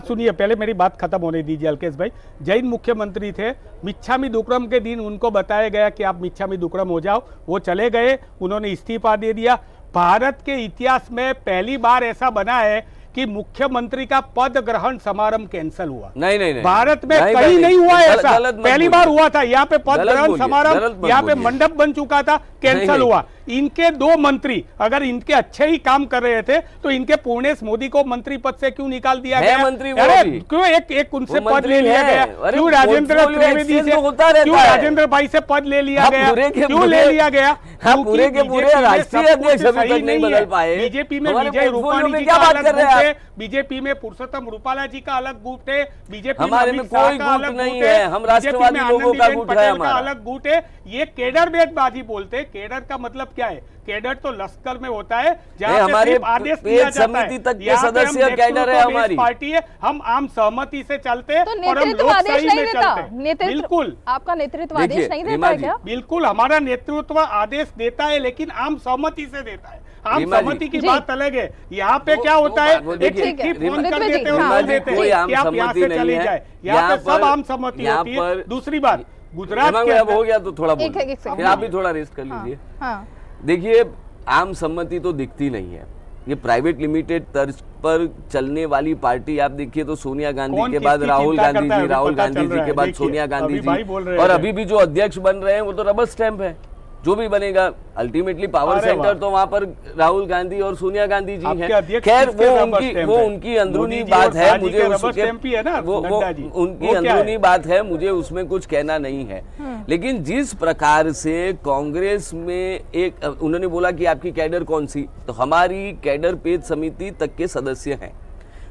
सुनिए, पहले मेरी बात खत्म होने दीजिए अल्केश भाई। जैन मुख्यमंत्री थे, मिच्छामी दुक्कड़म के दिन उनको बताया गया कि आप मिच्छामी दुक्कड़म हो जाओ, वो चले गए, उन्होंने इस्तीफा दे दिया। भारत के इतिहास में पहली बार ऐसा बना है कि मुख्यमंत्री का पद ग्रहण समारोह कैंसिल हुआ। नहीं भारत में कहीं नहीं हुआ ऐसा, पहली बार हुआ था। यहाँ पे पद ग्रहण समारोह, यहाँ पे मंडप बन चुका था, कैंसिल हुआ। इनके 2 मंत्री अगर इनके अच्छे ही काम कर रहे थे तो इनके पूर्णेश मोदी को मंत्री पद से क्यों निकाल दिया गया? मंत्री वो अरे भी। क्यों एक उनसे वो पद मंत्री ले लिया है। गया? अरे क्यों राजेंद्र portfolio त्रिवेदी exchange से, तो होता रहता क्यों है। राजेंद्र भाई से पद ले लिया हाँ, गया? पूरे के क्यों पूरे- ले लिया गया? हाँ, पूरे के पूरे राष्ट्रीय अध्यक्ष अभी तक नहीं बदल पाए। बीजेपी में हमारे विजय portfolio रूपाणी में जी क्या का बात अलग कर रहे हैं गुट आप? है, बीजेपी में पुरुषोत्तम रूपाला जी का अलग गुट है, बीजेपी हमारे में अमित शाह कोई का गुट अलग नहीं गुट है, हम बीजेपी राष्ट्रवादी में लोगों का आनंदीबेन गुट है पटेल हमारा। का अलग गुट है। ये केडर बेटबाजी बोलते हैं। केडर का मतलब क्या है? केडर तो लश्कर में होता है जहां पे हमारे सिर्फ आदेश पेज दिया जाता समिति है। तक के यहाँ पे हम सदस्य कैडर है नेतृत्व हमारी। बेस्ड पार्टी है, हम आम सहमति से चलते हैं तो और हम नेतृत्व आदेश लोकशाही नहीं में देता? चलते हैं। नेतृत्व बिल्कुल, आपका नेतृत्व देखिए, आदेश नहीं देता रीमा है जी, क्या? बिल्कुल हमारा नेतृत्व आदेश देता है, लेकिन आम सहमति से देता है। आम रीमा जी, सहमति की जी। बात अलग है। यहाँ पे क्या होता है? वो एक देखिए, चिट्ठी फोन रीमा कर जी, देते हो, हाँ, बोल जी, देते कोई हैं आम कि आप यहाँ सहमति से नहीं चले है। जाए। यहाँ पे सब आम सहमति यहाँ होती है। पर- दूसरी बात, गुजरात हेमंत के भाई, अब हो अंदर गया तो थोड़ा एक बोलिए, सेकंड। फिर आप भी थोड़ा रेस्ट कर लीजिए। हाँ, देखिए, आम सम्मति तो दिखती नहीं है। ये प्राइवेट लिमिटेड तर्ज पर चलने वाली पार्टी आप देखिए तो सोनिया गांधी कौन के बाद किसकी राहुल चिंता गांधी करता है, जी, अभी राहुल पता गांधी चल जी रहा के है। बाद देखिए, सोनिया गांधी अभी भाई जी, बोल रहे और थे। अभी भी जो अध्यक्ष बन रहे हैं वो तो रबर स्टैंप है। जो भी बनेगा अल्टीमेटली पावर अरे सेंटर वाह। तो वहां पर राहुल गांधी और सोनिया गांधी जी आपके हैं। अध्यक्ष खैर किसके रबर वो स्टैंप उनकी है? अंदरूनी मोदी जी बात और है, शाह जी मुझे के रबर उसके स्टैम्प ही है ना, वो नड्डा जी। उनकी वो क्या है? अंदरूनी बात है, मुझे उसमें कुछ कहना नहीं है। लेकिन जिस प्रकार से कांग्रेस में एक उन्होंने बोला कि आपकी कैडर कौन सी, तो हमारी कैडर पेज समिति तक के सदस्य हैं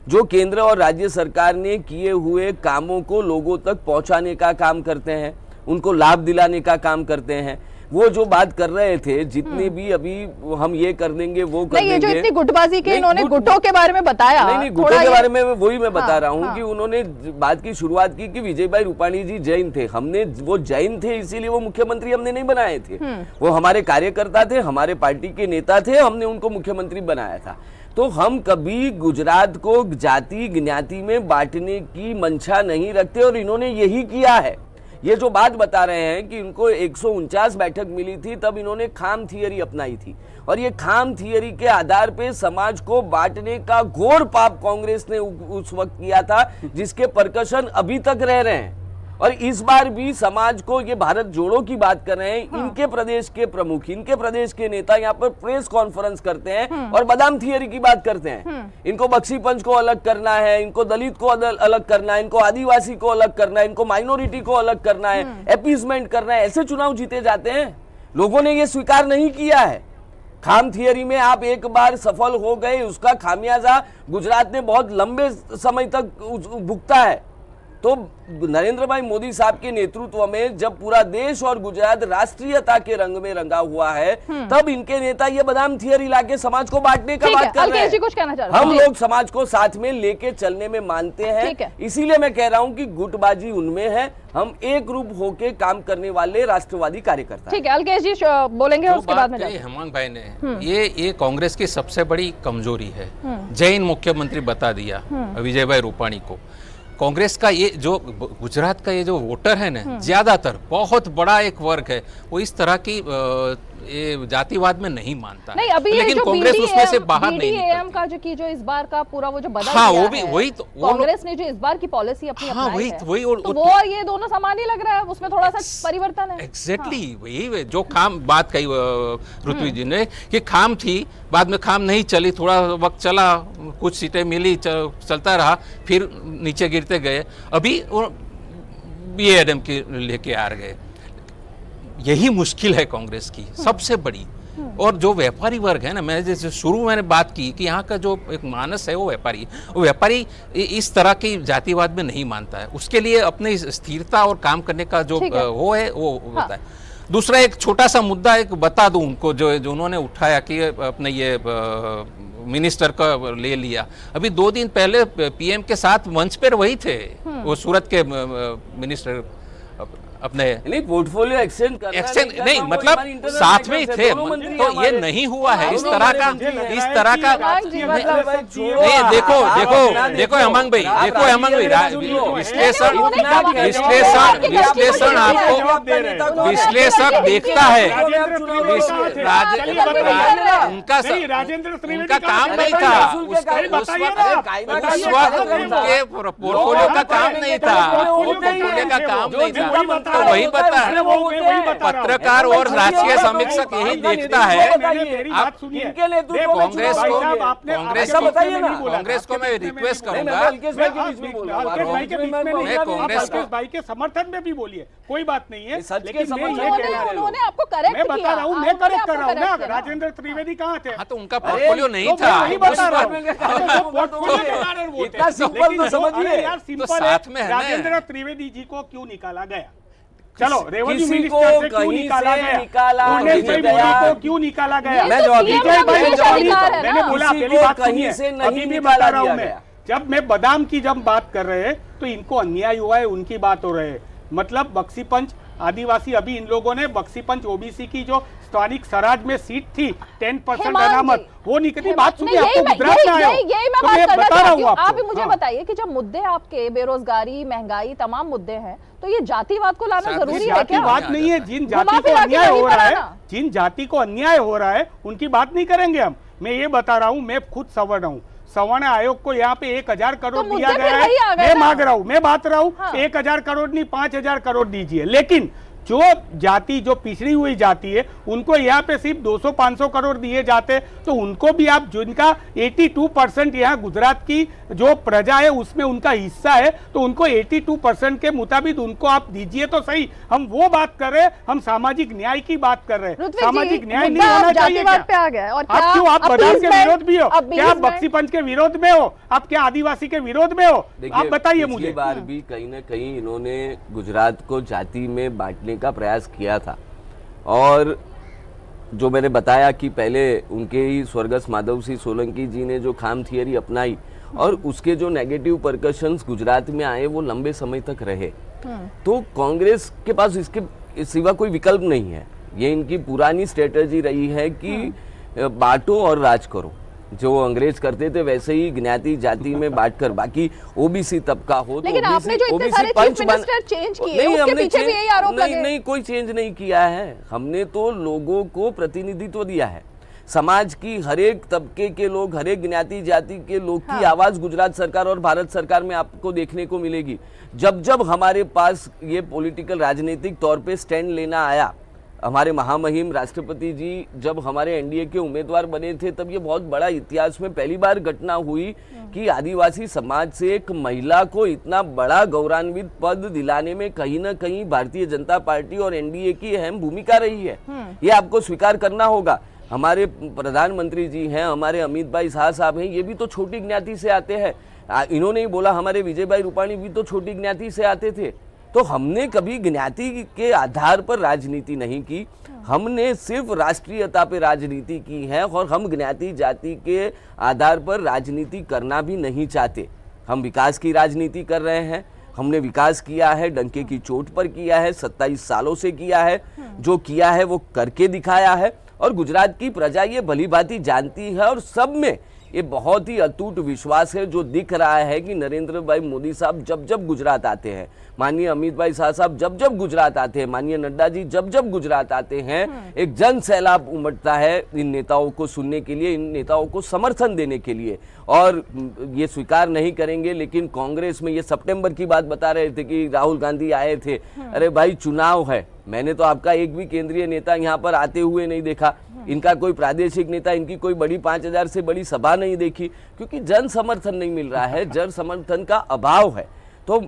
जो केंद्र और राज्य सरकार ने किए हुए कामों को लोगों तक पहुंचाने का काम करते हैं, उनको लाभ दिलाने का काम करते हैं। वो जो बात कर रहे थे, जितने भी अभी हम ये कर देंगे वो कर नहीं, ये जो देंगे, इतनी गुटबाजी के नहीं, इन्होंने गुटों के बारे में बताया, नहीं थोड़ा गुटों के ये- बारे में वही मैं बता हाँ, रहा हूँ हाँ। कि उन्होंने बात की शुरुआत की कि विजय भाई रूपाणी जी जैन थे, हमने वो जैन थे इसीलिए वो मुख्यमंत्री हमने नहीं बनाए थे, वो हमारे कार्यकर्ता थे, हमारे पार्टी के नेता थे, हमने उनको मुख्यमंत्री बनाया था। तो हम कभी गुजरात को जाति ज्ञाति में बांटने की मंशा नहीं रखते और इन्होंने यही किया है। ये जो बात बता रहे हैं कि इनको 149 बैठक मिली थी, तब इन्होंने खाम थियरी अपनाई थी और ये खाम थियरी के आधार पे समाज को बांटने का घोर पाप कांग्रेस ने उस वक्त किया था, जिसके परकशन अभी तक रह रहे हैं। और इस बार भी समाज को, ये भारत जोड़ो की बात कर रहे हैं, इनके प्रदेश के प्रमुख, इनके प्रदेश के नेता यहाँ पर प्रेस कॉन्फ्रेंस करते हैं और बादाम थियरी की बात करते हैं। इनको बख्शी पंच को अलग करना है, इनको दलित को अलग करना है, इनको आदिवासी को अलग करना है, इनको माइनॉरिटी को अलग करना है, अपीसमेंट करना है। ऐसे चुनाव जीते जाते हैं? लोगों ने ये स्वीकार नहीं किया है। खाम थियरी में आप एक बार सफल हो गए, उसका खामियाजा गुजरात ने बहुत लंबे समय तक भुगता है। तो नरेंद्र भाई मोदी साहब के नेतृत्व में जब पूरा देश और गुजरात राष्ट्रीयता के रंग में रंगा हुआ है, तब इनके नेता ये बादाम थियरी लाके समाज को बांटने का ठीक है, बात कर रहे अलकेश जी हैं। कुछ कहना चाह रहे हैं? हम जी। लोग समाज को साथ में लेके चलने में मानते ठीक है। हैं, इसीलिए मैं कह रहा हूं कि गुटबाजी उनमें है, हम एक रूप होके काम करने वाले राष्ट्रवादी कार्यकर्ता हैं। ठीक है, अलकेश जी बोलेंगे, जो उसके बाद में बात कही जाते हैं। हेमंत भाई ने, ये कांग्रेस की सबसे बड़ी कमजोरी है। जैन मुख्यमंत्री बता दिया विजय भाई रूपाणी को। कांग्रेस का ये जो गुजरात का ये जो वोटर है ना, ज्यादातर बहुत बड़ा एक वर्ग है, वो इस तरह की ये जातिवाद में नहीं मानता है। नहीं, अभी ये लेकिन जो कांग्रेस उसमें से बाहर नहीं BDAM निकलती। का जो इस बार का पूरा वो जो बदल हाँ, दिया वो भी है, वही तो वो लोग- कांग्रेस ने जो इस बार की पॉलिसी अपनी हाँ, अपनाई है, वही तो वो और ये दोनों समान ही लग रहा है, उसमें थोड़ा सा परिवर्तन है। एग्जैक्टली वही जो खाम बात कही ऋत्वी जी ने कि खाम थी, बाद में खाम नहीं चली, थोड़ा वक्त चला, कुछ सीटें मिली, चलता रहा, फिर नीचे गिरते गए। अभी BADM के लेके आ गए। यही मुश्किल है कांग्रेस की सबसे बड़ी। और जो व्यापारी वर्ग है ना, मैं जैसे शुरू मैंने बात की कि यहाँ का जो एक मानस है वो व्यापारी इस तरह की जातिवाद में नहीं मानता है। उसके लिए अपनी स्थिरता और काम करने का जो ठीक है। वो है वो होता है। दूसरा एक छोटा सा मुद्दा एक बता दूं उनको, जो उन्होंने उठाया कि अपने ये मिनिस्टर का ले लिया। अभी 2 दिन पहले PM के साथ मंच पर वही थे, वो सूरत के मिनिस्टर अपने नहीं, पोर्टफोलियो एक्सचेंज नहीं मतलब साथ में ही थे, तो ये नहीं हुआ है इस तरह का नहीं। देखो हेमंत भाई, विश्लेषण आपको विश्लेषक देखता है, उनका काम नहीं था उस वक्त, उनके पोर्टफोलियो का काम नहीं था, पोर्टफोलियो का काम नहीं था। तो वही बता, पत्रकार और राजकीय समीक्षक यही देखता है। आप कांग्रेस को मैं रिक्वेस्ट करूंगा, भाई के समर्थन में भी बोलिए, कोई बात नहीं है, लेकिन उन्होंने आपको करेक्ट मैं बता रहा हूँ, मैं करेक्ट कर रहा हूँ ना। राजेंद्र त्रिवेदी कहाँ थे? हाँ तो उनका पोर्टफोलियो नहीं था, वही बता रहा हूँ, पोर्टफोलियो के कारण वो थे। इतना सिंपल तो समझिए। यार सिंपल तो साथ में है ना। राजेंद्र त्रिवेदी जी को क्यों निकाला गया? चलो, रेवेन्यू किसी मिनिस्टर को से क्यों कहीं निकाला से गया? निकाला उन्हें नहीं मोदी गया। को क्यों निकाला गया? ये मैं तो जवाब CM दीजिए, का मैं हमेशा जवाब अधिकार है मैंने ना। बोला, किसी पहली को बात कहीं सुनिए, से नहीं अभी भी निकाला बता रहा हूँ दिया मैं। गया। जब मैं बादाम की जब बात कर रहे हैं तो इनको अन्याय हुआ है, उनकी बात हो रहे है। मतलब बक्सी पंच आदिवासी, अभी इन लोगों ने बक्सी पंच OBC की जो स्थानिक स्वराज में सीट थी 10% अनामत, वो निकली। बात सुनिए, आपको गुजरात में आया यही मैं तो बात मैं करना बता रहा चाहती हूँ हूँ। आप आपको। ही मुझे हाँ। बताइए कि जब मुद्दे आपके बेरोजगारी, महंगाई, तमाम मुद्दे हैं, तो ये जातिवाद को लाना जरूरी है क्या? जातिवाद नहीं है, जिन जाति घुमा को फिरा के अन्याय वहीं हो पर रहा है, आना। जिन जाति को अन्याय हो रहा है उनकी बात नहीं करेंगे हम। मैं ये बता रहा हूँ, मैं खुद सवर्ण हूँ। सवर्ण आयोग को यहाँ पे 1000 करोड़ तो दिया मुद्दे गया फिर वही आ है। गए मैं ना। मांग रहा हूँ, मैं बात रहा हूँ, हाँ। 1000 करोड़ नहीं 5000 करोड़ दीजिए। लेकिन जो जाति जो पिछड़ी हुई जाति है उनको यहाँ पे सिर्फ 200-500 करोड़ दिए जाते, तो उनको भी आप जिनका 82% यहाँ गुजरात की जो प्रजा है उसमें उनका हिस्सा है, तो उनको 82% के मुताबिक उनको आप दीजिए तो सही। हम वो बात कर रहे हैं, हम सामाजिक न्याय की बात कर रहे हैं। ऋत्विक जी, सामाजिक न्याय नहीं मुद्दा होना अब चाहिए जातिवाद पे क्या? आ गया है। और आप क्या क्यों आप बदाम के विरोध भी हो? क्या आप appeasement? बक्सी पंच के विरोध में हो? आप क्या आदिवासी के विरोध में हो? देखिए, आप बताइए पिछली मुझे। बार भी कहीं ना कहीं इन्होंने गुजरात को जाति में बांटने का प्रयास किया था, और जो मैंने बताया कि पहले उनके ही स्वर्गस्थ माधव सिंह सोलंकी जी ने जो खाम थियरी अपनाई और उसके जो नेगेटिव परकशंस गुजरात में आए वो लंबे समय तक रहे, तो कांग्रेस के पास इसके सिवा कोई विकल्प नहीं है। ये इनकी पुरानी स्ट्रेटजी रही है कि बांटो और राज करो, जो अंग्रेज करते थे वैसे ही ज्ञाति जाति में बांटकर, बाकी ओबीसी तबका हो तो लेकिन आपने जो इतने सारे चीफ मिनिस्टर चेंज किए, उसके पीछे भी यही आरोप लगे। नहीं, कोई चेंज नहीं किया है। हमने तो लोगों को प्रतिनिधित्व दिया है, समाज की हरेक तबके के लोग, हरेक ज्ञाति जाति के लोग की आवाज गुजरात सरकार और भारत सरकार में आपको देखने को मिलेगी। जब जब हमारे पास ये पॉलिटिकल राजनीतिक तौर पे स्टैंड लेना आया, हमारे महामहिम राष्ट्रपति जी जब हमारे एनडीए के उम्मीदवार बने थे, तब ये बहुत बड़ा इतिहास में पहली बार घटना हुई कि आदिवासी समाज से एक महिला को इतना बड़ा गौरवान्वित पद दिलाने में कहीं ना कहीं भारतीय जनता पार्टी और एनडीए की अहम भूमिका रही है। ये आपको स्वीकार करना होगा। हमारे प्रधानमंत्री जी हैं, हमारे अमित भाई शाह साहब हैं, ये भी तो छोटी ज्ञाति से आते हैं। इन्होंने ही बोला हमारे विजय भाई रूपाणी भी तो छोटी ज्ञाति से आते थे। तो हमने कभी ज्ञाति के आधार पर राजनीति नहीं की, हमने सिर्फ राष्ट्रीयता पे राजनीति की है, और हम ज्ञाति जाति के आधार पर राजनीति करना भी नहीं चाहते। हम विकास की राजनीति कर रहे हैं। हमने विकास किया है, डंके की चोट पर किया है, 27 सालों से किया है, जो किया है वो करके दिखाया है, और गुजरात की प्रजा ये भली भांति जानती है, और सब में ये बहुत ही अटूट विश्वास है जो दिख रहा है कि नरेंद्र भाई मोदी साहब जब जब गुजरात आते हैं, माननीय अमित भाई शाह साहब जब जब गुजरात आते हैं, माननीय नड्डा जी जब जब गुजरात आते हैं, एक जन सैलाब उमड़ता है इन नेताओं को सुनने के लिए, इन नेताओं को समर्थन देने के लिए। और ये स्वीकार नहीं करेंगे, लेकिन कांग्रेस में ये सितंबर की बात बता रहे थे कि राहुल गांधी आए थे। अरे भाई, चुनाव है, मैंने तो आपका एक भी केंद्रीय नेता यहाँ पर आते हुए नहीं देखा, इनका कोई प्रादेशिक नेता, इनकी कोई बड़ी 5000 से बड़ी सभा नहीं देखी, क्योंकि जन समर्थन नहीं मिल रहा है, जन समर्थन का अभाव है। तो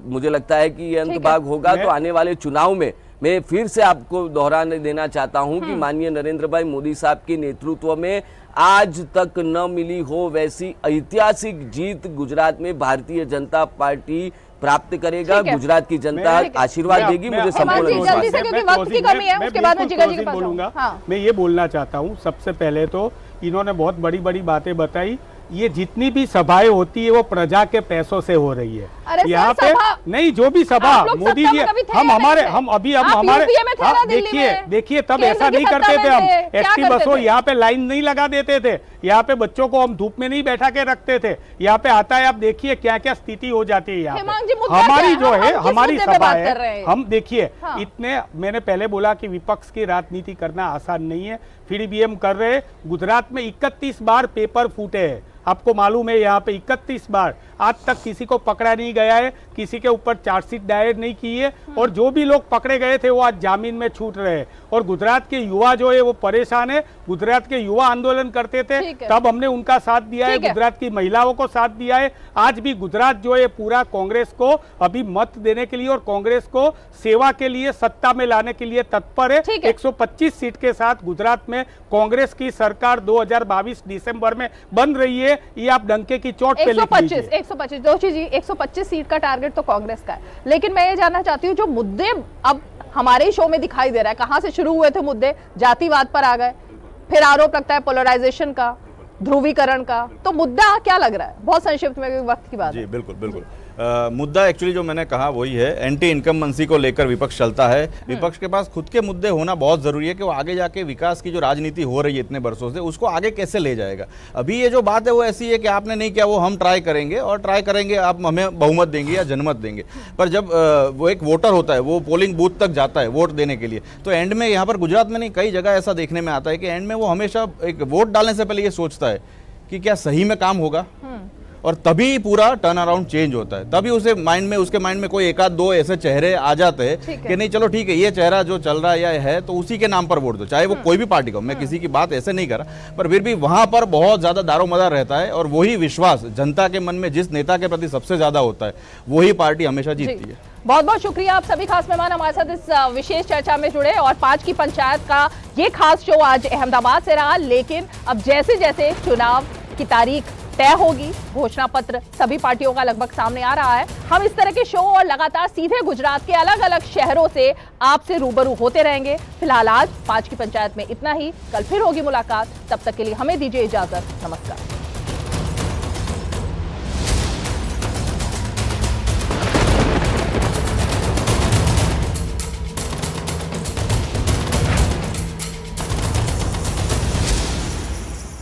मुझे लगता है कि ये अंतभाग होगा, तो आने वाले चुनाव में मैं फिर से आपको दोहराने देना चाहता हूं कि माननीय नरेंद्र भाई मोदी साहब के नेतृत्व में आज तक न मिली हो वैसी ऐतिहासिक जीत गुजरात में भारतीय जनता पार्टी प्राप्त करेगा। गुजरात की जनता आशीर्वाद देगी। मुझे संपूर्ण जल्दी से, क्योंकि वक्त की कमी है, उसके बाद में जिगर जी के पास बोलूंगा। हाँ। मैं ये बोलना चाहता हूँ, सबसे पहले तो इन्होंने बहुत बड़ी बड़ी बातें बताई। ये जितनी भी सभाएं होती है वो प्रजा के पैसों से हो रही है। यहाँ पे नहीं, जो भी सभा मोदी जी, हम हमारे देखिए तब ऐसा नहीं करते थे। हम एसटी बसों यहाँ पे लाइन नहीं लगा देते थे, यहाँ पे बच्चों को हम धूप में नहीं बैठा के रखते थे। यहाँ पे आता है, आप देखिए क्या क्या स्थिति हो जाती है यहाँ पे। हमारी जो है, हमारी सभा है, हम देखिए इतने, मैंने पहले बोला कि विपक्ष की राजनीति करना आसान नहीं है, फिर भी हम कर रहे हैं। गुजरात में 31 बार पेपर फूटे हैं, आपको मालूम है, यहाँ पे 31 बार, आज तक किसी को पकड़ा नहीं गया है, किसी के ऊपर चार्जशीट दायर नहीं की है, और जो भी लोग पकड़े गए थे वो आज जामीन में छूट रहे हैं। और गुजरात के युवा जो है वो परेशान है। गुजरात के युवा आंदोलन करते थे, तब हमने उनका साथ दिया है, गुजरात की महिलाओं को साथ दिया है। आज भी गुजरात जो है पूरा कांग्रेस को अभी मत देने के लिए और कांग्रेस को सेवा के लिए, सत्ता में लाने के लिए तत्पर है। 125 सीट के साथ गुजरात में कांग्रेस की सरकार 2022 दिसंबर में बन रही है। ये आप डंके की चोट पे लिख लीजिए। 125 जोशी जी, 125 सीट का टारगेट तो कांग्रेस का है, लेकिन मैं ये जानना चाहती हूँ जो मुद्दे अब हमारे शो में दिखाई दे रहा है, कहां से शुरू हुए थे मुद्दे, जातिवाद पर आ गए, फिर आरोप लगता है पोलराइजेशन का, ध्रुवीकरण का, तो मुद्दा क्या लग रहा है? बहुत संक्षिप्त में, वक्त की बात जी है। बिल्कुल बिल्कुल। मुद्दा एक्चुअली जो मैंने कहा वही है, एंटी इनकम्बेंसी को लेकर विपक्ष चलता है। विपक्ष के पास खुद के मुद्दे होना बहुत ज़रूरी है कि वो आगे जाके विकास की जो राजनीति हो रही है इतने वर्षों से, उसको आगे कैसे ले जाएगा। अभी ये जो बात है वो ऐसी है कि आपने नहीं किया वो हम ट्राई करेंगे, और ट्राई करेंगे, आप हमें बहुमत देंगे या जनमत देंगे। पर जब वो एक वोटर होता है, वो पोलिंग बूथ तक जाता है वोट देने के लिए, तो एंड में, यहाँ पर गुजरात में नहीं, कई जगह ऐसा देखने में आता है कि एंड में वो हमेशा एक वोट डालने से पहले ये सोचता है कि क्या सही में काम होगा, और तभी पूरा टर्न अराउंड चेंज होता है, तभी उसके माइंड में कोई एक आध दो ऐसे चेहरे आ जाते हैं कि नहीं चलो ठीक है, ये चेहरा जो चल रहा है तो उसी के नाम पर वोट दो, चाहे वो कोई भी पार्टी का। मैं किसी की बात ऐसे नहीं कर रहा, पर फिर भी वहां पर बहुत ज्यादा दारोमदार रहता है, और वही विश्वास जनता के मन में जिस नेता के प्रति सबसे ज्यादा होता है वही पार्टी हमेशा जीतती है। बहुत बहुत शुक्रिया आप सभी खास मेहमान हमारे साथ इस विशेष चर्चा में जुड़े, और 5 की पंचायत का ये खास शो आज अहमदाबाद से रहा। लेकिन अब जैसे जैसे चुनाव की तारीख तय होगी, घोषणा पत्र सभी पार्टियों का लगभग सामने आ रहा है, हम इस तरह के शो और लगातार सीधे गुजरात के अलग अलग शहरों से आपसे रूबरू होते रहेंगे। फिलहाल आज 5 की पंचायत में इतना ही, कल फिर होगी मुलाकात, तब तक के लिए हमें दीजिए इजाजत, नमस्कार।